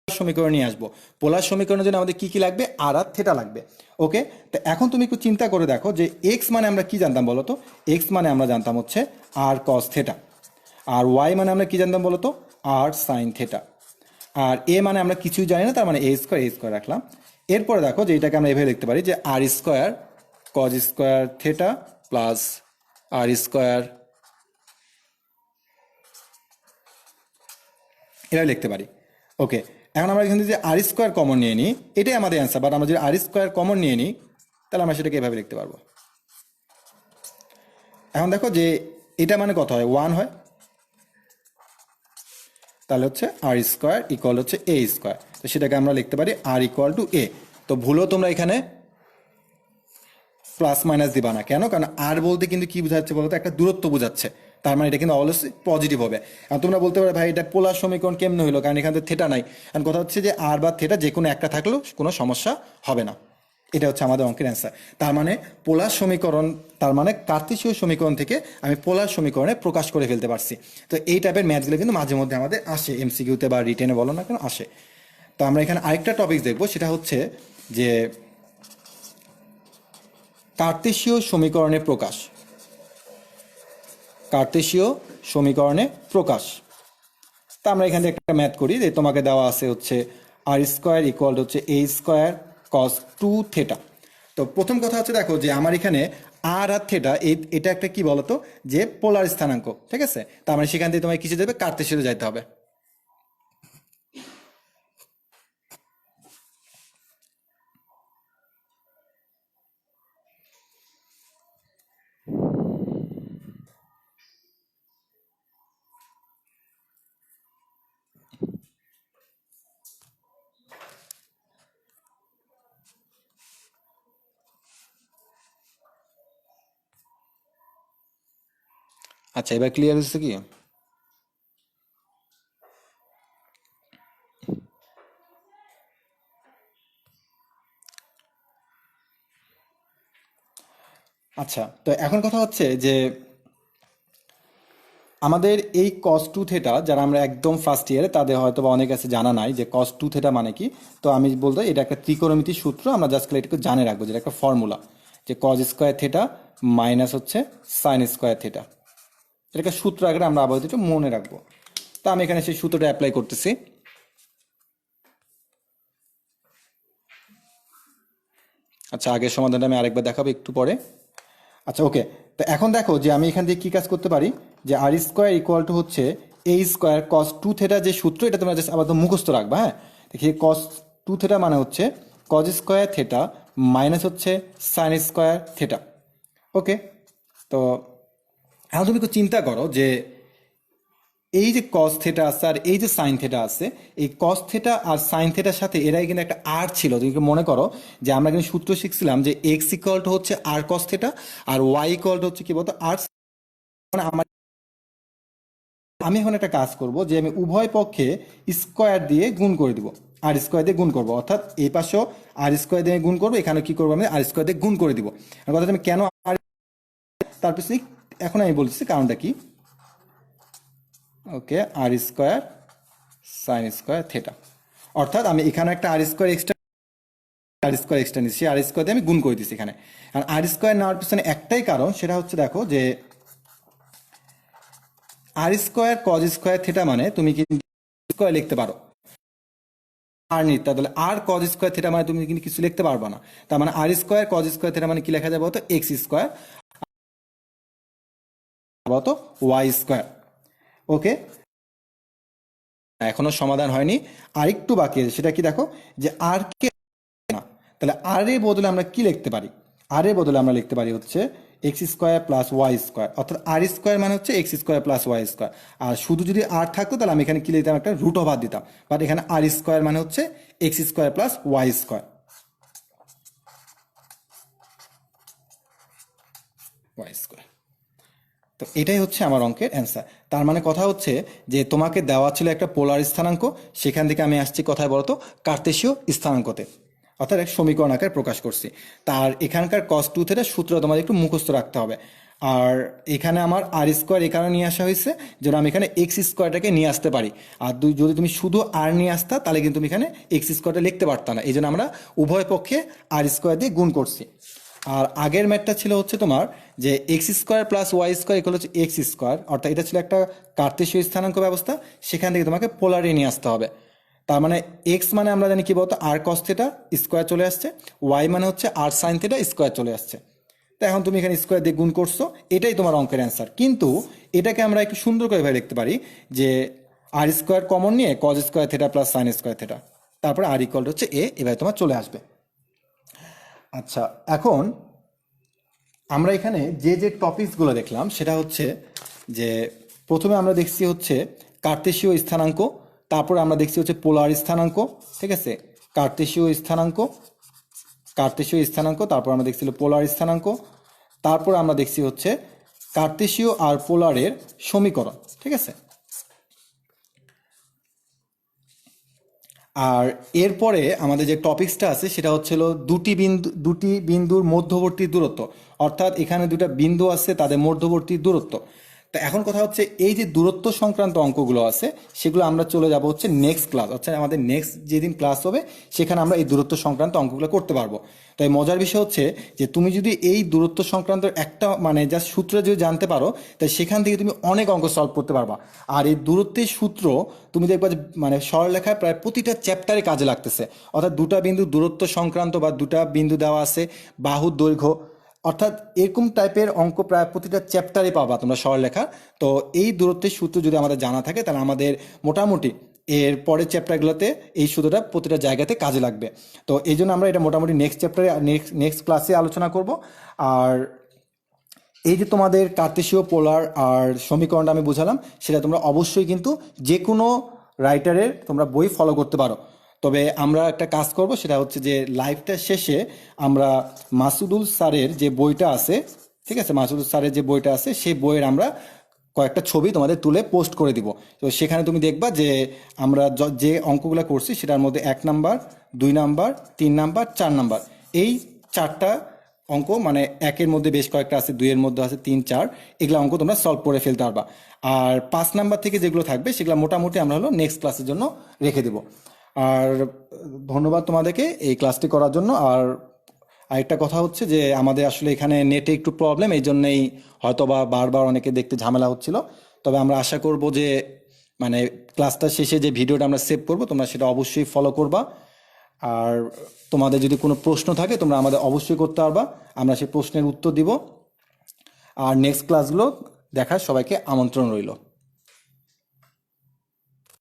সমীকরণ নিয়ে আসবো। পোলার সমীকরণের জন্য আমাদের কি কি লাগবে? আর আর থেটা লাগবে। ওকে, তো এখন তুমি একটু চিন্তা করে দেখো যে এক্স মানে আমরা কি জানতাম বলো তো? এক্স মানে আমরা জানতাম হচ্ছে আর কস থেটা। আর ওয়াই মানে আমরা কি জানতাম বলো তো? আর সাইন থেটা। আর এ মানে আমরা কিছুই জানি না, তার মানে a² রাখলাম। এরপরে দেখো যে এটাকে আমরা এভাবে লিখতে পারি যে r² cos square theta plus R square, এটা লিখতে পারি। ওকে, এখন আমরা এখান থেকে যে আর স্কোয়ার কমন নিয়ে নিই, এটাই আমাদের অ্যান্সার, বাট আমরা যদি আর স্কোয়ার কমন নিয়ে নিই তাহলে আমরা সেটাকে এভাবে লিখতে পারবো। এখন দেখো যে এটা মানে কত হয়, 1 হয়, তাহলে হচ্ছে আর স্কোয়ার ইকুয়াল হচ্ছে এ স্কোয়ার, তো সেটাকে আমরা লিখতে পারি আর ইকুয়াল টু এ। তো ভুলও তোমরা এখানে প্লাস মাইনাস দিবা না, কেন? কারণ আর বলতে কিন্তু কি বোঝাচ্ছে বলতো, একটা দূরত্ব বোঝাচ্ছে, তার মানে এটা কিন্তু অবশ্যই পজিটিভ হবে। আর তোমরা বলতে পারো ভাই এটা পোলার সমীকরণ কেমনে হলো, কারণ এখানে তো থেটা নাই। কারণ কথা হচ্ছে যে আর বা থেটা যে কোনো একটা থাকলেও কোনো সমস্যা হবে না, এটা হচ্ছে আমাদের অঙ্কের অ্যান্সার। তার মানে পোলার সমীকরণ, তার মানে কার্তেশীয় সমীকরণ থেকে আমি পোলার সমীকরণে প্রকাশ করে ফেলতে পারছি। তো এই টাইপের ম্যাথগুলো কিন্তু মাঝে মধ্যে আমাদের আসে, এমসিকিউতে বা রিটেনে বলো না কেন আসে। তো আমরা এখানে আরেকটা টপিক দেখবো, সেটা হচ্ছে যে কার্তেশীয় সমীকরণে প্রকাশ। কার্তেশীয় সমীকরণে প্রকাশ। তা আমরা এখানে একটা ম্যাথ করি, যে তোমাকে দেওয়া আছে হচ্ছে আর স্কোয়ার ইকুয়াল হচ্ছে এ স্কোয়ার কস 2 থেটা। তো প্রথম কথা হচ্ছে দেখো যে আমার এখানে আর থেটা, এটা একটা কি বলতো, যে পোলার স্থানাঙ্ক, ঠিক আছে? তার মানে সেখান থেকে তোমায় কিছু দেবে, কার্তেশীয় যাইতে হবে। আচ্ছা, এবার ক্লিয়ার হচ্ছে কি? আচ্ছা, তো এখন কথা হচ্ছে যে আমাদের এই কস 2 থেটা, যারা আমরা একদম ফার্স্ট ইয়ারে, তাদের হয়তো বা অনেক কাছে জানা নাই যে কস 2 থেটা মানে কি। তো আমি বলতে এটা একটা ত্রিকোণমিতির সূত্র, আমরা জাস্ট এটাকে জানে রাখবো, যেটা একটা ফর্মুলা, যে কজ স্কোয়ার থেটা মাইনাস হচ্ছে সাইন স্কোয়ার থেটা। এটাকে সূত্র আকারে আমরা আবার একটু মনে রাখবো। তো আমি এখানে সেই সূত্রটা অ্যাপ্লাই করতেছি। আচ্ছা, আগের সমাধানটা আমি আরেকবার দেখাবো একটু পরে। আচ্ছা, ওকে। তো এখন দেখো যে আমি এখান থেকে কি কাজ করতে পারি, যে আর স্কোয়ার ইকুয়াল টু হচ্ছে এ স্কোয়ার কস 2 থেটা, যে সূত্র, এটা তোমরা জাস্ট আবার তো মুখস্থ রাখবা। হ্যাঁ, দেখি কস 2 থেটা মানে হচ্ছে কজ স্কোয়ার থেটা মাইনাস হচ্ছে সাইন স্কোয়ার থেটা। ওকে, তো এখন তুমি একটু চিন্তা করো যে এই যে কস থেটা আছে আর এই যে সাইন থেটা আছে, এই কস থেটা আর সাইন থেটার সাথে এরাই কিন্তু একটা আর ছিল। তুমি মনে করো যে আমরা কিন্তু সূত্র শিখছিলাম যে এক্স ইকুয়াল টু হচ্ছে আর কস থেটা, আর ওয়াই ইকুয়াল টু হচ্ছে কি বলতো আর। মানে আমি এখন একটা কাজ করব, যে আমি উভয় পক্ষে স্কোয়ার দিয়ে গুণ করে দিব, আর স্কোয়ার দিয়ে গুণ করব, অর্থাৎ এই পাশেও আর স্কোয়ার দিয়ে গুণ করবো, এখানে কি করবো, আমি আর স্কোয়ার দিয়ে গুণ করে দিব। কথা আমি কেন আর, তার পিছনে এখন আমি বলছি কারণটা কি। ওকে, আর স্কোয়ার সাইন স্কোয়ার থেটা, অর্থাৎ আমি এখানে একটা আর স্কোয়ার এক্সট্রা নিচ্ছি, আর স্কোয়ার দিয়ে আমি গুণ করে দিচ্ছি এখানে। আর আর স্কোয়ার নেওয়ার পিছনে একটাই কারণ, সেটা হচ্ছে দেখো যে আর স্কোয়ার কজ স্কোয়ার থেটা মানে তুমি কিন্তু স্কোয়ার লিখতে পারো আর নিতে, তাহলে আর কজ স্কোয়ার থেটা মানে তুমি কিন্তু কিছু লিখতে পারবে না। তার মানে আর স্কোয়ার কজ স্কোয়ার থেটা মানে কি লেখা যাবে, তো এক্স স্কোয়ার তো ওয়াই স্কোয়ার। ওকে, এখনো সমাধান হয়নি, আরেকটু বাকি আছে, সেটা কি দেখো যে আর কে না, তাহলে আর এর বদলে আমরা কি লিখতে পারি, আর এর বদলে আমরা লিখতে পারি হচ্ছে x square plus Y square, অর্থাৎ আর স্কোয়ার মানে হচ্ছে x square plus Y square. আর শুধু যদি আর থাকতো তাহলে আমি এখানে কি লিখতাম, একটা রুট ওভার দিতাম, বাট এখানে আর স্কোয়ার মানে হচ্ছে x square plus Y square, y square. তো এটাই হচ্ছে আমার অঙ্কের অ্যান্সার। তার মানে কথা হচ্ছে যে তোমাকে দেওয়া ছিল একটা পোলার স্থানাঙ্ক, সেখান থেকে আমি আসছি কথায় বলতো কার্তেশীয় স্থানাঙ্কতে, অর্থাৎ এক সমীকরণ আকারে প্রকাশ করছি। তার এখানকার কস 2 থেটা সূত্র তোমাদের একটু মুখস্থ রাখতে হবে। আর এখানে আমার আর স্কোয়ার এই কারণে নিয়ে আসা হয়েছে যেন আমি এখানে এক্স স্কোয়ারটাকে নিয়ে আসতে পারি। আর যদি তুমি শুধু আর নিয়ে আসতা তাহলে কিন্তু তুমি এখানে এক্স স্কোয়ারটা লিখতে পারতাম না, এই জন্য আমরা উভয় পক্ষে আর স্কোয়ার দিয়ে গুণ করছি। আর আগের ম্যাথটা ছিল হচ্ছে তোমার যে x square plus Y square equal হচ্ছে এক্স স্কোয়ার, অর্থাৎ এটা ছিল একটা কার্তেশীয় স্থানাঙ্ক ব্যবস্থা, সেখান থেকে তোমাকে পোলারে নিয়ে আসতে হবে। তার মানে এক্স মানে আমরা জানি কি বলতো আর কস থেটা স্কোয়ার চলে আসছে, ওয়াই মানে হচ্ছে আর সাইন থেটা স্কোয়ার চলে আসছে। তো এখন তুমি এখানে স্কোয়ার দিয়ে গুণ করছো, এটাই তোমার অঙ্কের অ্যান্সার। কিন্তু এটাকে আমরা একটু সুন্দর করে ভাবে লিখতে পারি যে আর স্কোয়ার কমন নিয়ে cause square theta plus sine square theta, তারপরে আর ইকুয়াল হচ্ছে এ, এভাবে তোমার চলে আসবে। আচ্ছা, এখন আমরা এখানে যে যে টপিকসগুলো দেখলাম সেটা হচ্ছে যে প্রথমে আমরা দেখছি হচ্ছে কার্তেশীয় স্থানাঙ্ক, তারপর আমরা দেখছি হচ্ছে পোলার স্থানাঙ্ক, ঠিক আছে, কার্তেশীয় স্থানাঙ্ক, কার্তেশীয় স্থানাঙ্ক, তারপর আমরা দেখছিল পোলার স্থানাঙ্ক, তারপর আমরা দেখছি হচ্ছে কার্তেশীয় আর পোলারের সমীকরণ, ঠিক আছে। আর এরপরে আমাদের যে টপিকসটা আছে সেটা হচ্ছিল দুটি বিন্দুর মধ্যবর্তী দূরত্ব, অর্থাৎ এখানে দুটা বিন্দু আছে তাদের মধ্যবর্তী দূরত্ব। তা এখন কথা হচ্ছে এই যে দূরত্ব সংক্রান্ত অঙ্কগুলো আছে সেগুলো আমরা চলে যাব হচ্ছে নেক্সট ক্লাস, অর্থাৎ আমাদের নেক্সট যেদিন ক্লাস হবে সেখানে আমরা এই দূরত্ব সংক্রান্ত অঙ্কগুলো করতে পারবো। তাই মজার বিষয় হচ্ছে যে তুমি যদি এই দূরত্ব সংক্রান্ত একটা মানে জাস্ট সূত্র যদি জানতে পারো, তাই সেখান থেকে তুমি অনেক অঙ্ক সলভ করতে পারবা। আর এই দূরত্বের সূত্র তুমি দেখবা যে মানে সরলরেখায় প্রায় প্রতিটা চ্যাপ্টারে কাজে লাগতেছে, অর্থাৎ দুটা বিন্দু দূরত্ব সংক্রান্ত বা দুটা বিন্দু দেওয়া আছে, বাহুর দৈর্ঘ্য, অর্থাৎ এরকম টাইপের অঙ্ক প্রায় প্রতিটা চ্যাপ্টারে পাবা তোমরা সরলরেখা। তো এই দূরত্বের সূত্র যদি আমাদের জানা থাকে তাহলে আমাদের মোটামুটি এর পরের চ্যাপ্টারগুলোতে এই সূত্রটা প্রতিটা জায়গাতে কাজে লাগবে। তো এই জন্য আমরা এটা মোটামুটি নেক্সট চ্যাপ্টারে নেক্সট ক্লাসে আলোচনা করব। আর এই যে তোমাদের কার্তেশীয় পোলার আর সমীকরণটা আমি বুঝালাম, সেটা তোমরা অবশ্যই কিন্তু যে কোনো রাইটারের তোমরা বই ফলো করতে পারো। তবে আমরা একটা কাজ করব, সেটা হচ্ছে যে লাইভটা শেষে আমরা মাসুদুল স্যারের যে বইটা আছে, ঠিক আছে, মাসুদুল স্যারের যে বইটা আছে সেই বইয়ের আমরা কয়েকটা ছবি তোমাদের তুলে পোস্ট করে দিব। তো সেখানে তুমি দেখবা যে আমরা যে অঙ্কগুলো করছি সেটার মধ্যে 1 নাম্বার, 2 নাম্বার, 3 নাম্বার, 4 নাম্বার, এই চারটা অঙ্ক মানে 1-এর মধ্যে বেশ কয়েকটা আছে, 2-এর মধ্যে আছে 3, 4, এগুলো অঙ্ক তোমরা সলভ করে ফেলতে পারবা। আর 5 নাম্বার থেকে যেগুলো থাকবে সেগুলো মোটামুটি আমরা হলো নেক্সট ক্লাসের জন্য রেখে দেবো। আর ধন্যবাদ তোমাদেরকে এই ক্লাসটি করার জন্য। আর আরেকটা কথা হচ্ছে যে আমাদের আসলে এখানে নেটে একটু প্রবলেম, এই জন্যই হয়তো বা বারবার অনেকে দেখতে ঝামেলা হচ্ছিল। তবে আমরা আশা করব যে মানে ক্লাসটা শেষে যে ভিডিওটা আমরা সেভ করব তোমরা সেটা অবশ্যই ফলো করবা। আর তোমাদের যদি কোনো প্রশ্ন থাকে তোমরা আমাদের অবশ্যই করতে পারবা, আমরা সেই প্রশ্নের উত্তর দিব। আর নেক্সট ক্লাসগুলো দেখার সবাইকে আমন্ত্রণ রইল।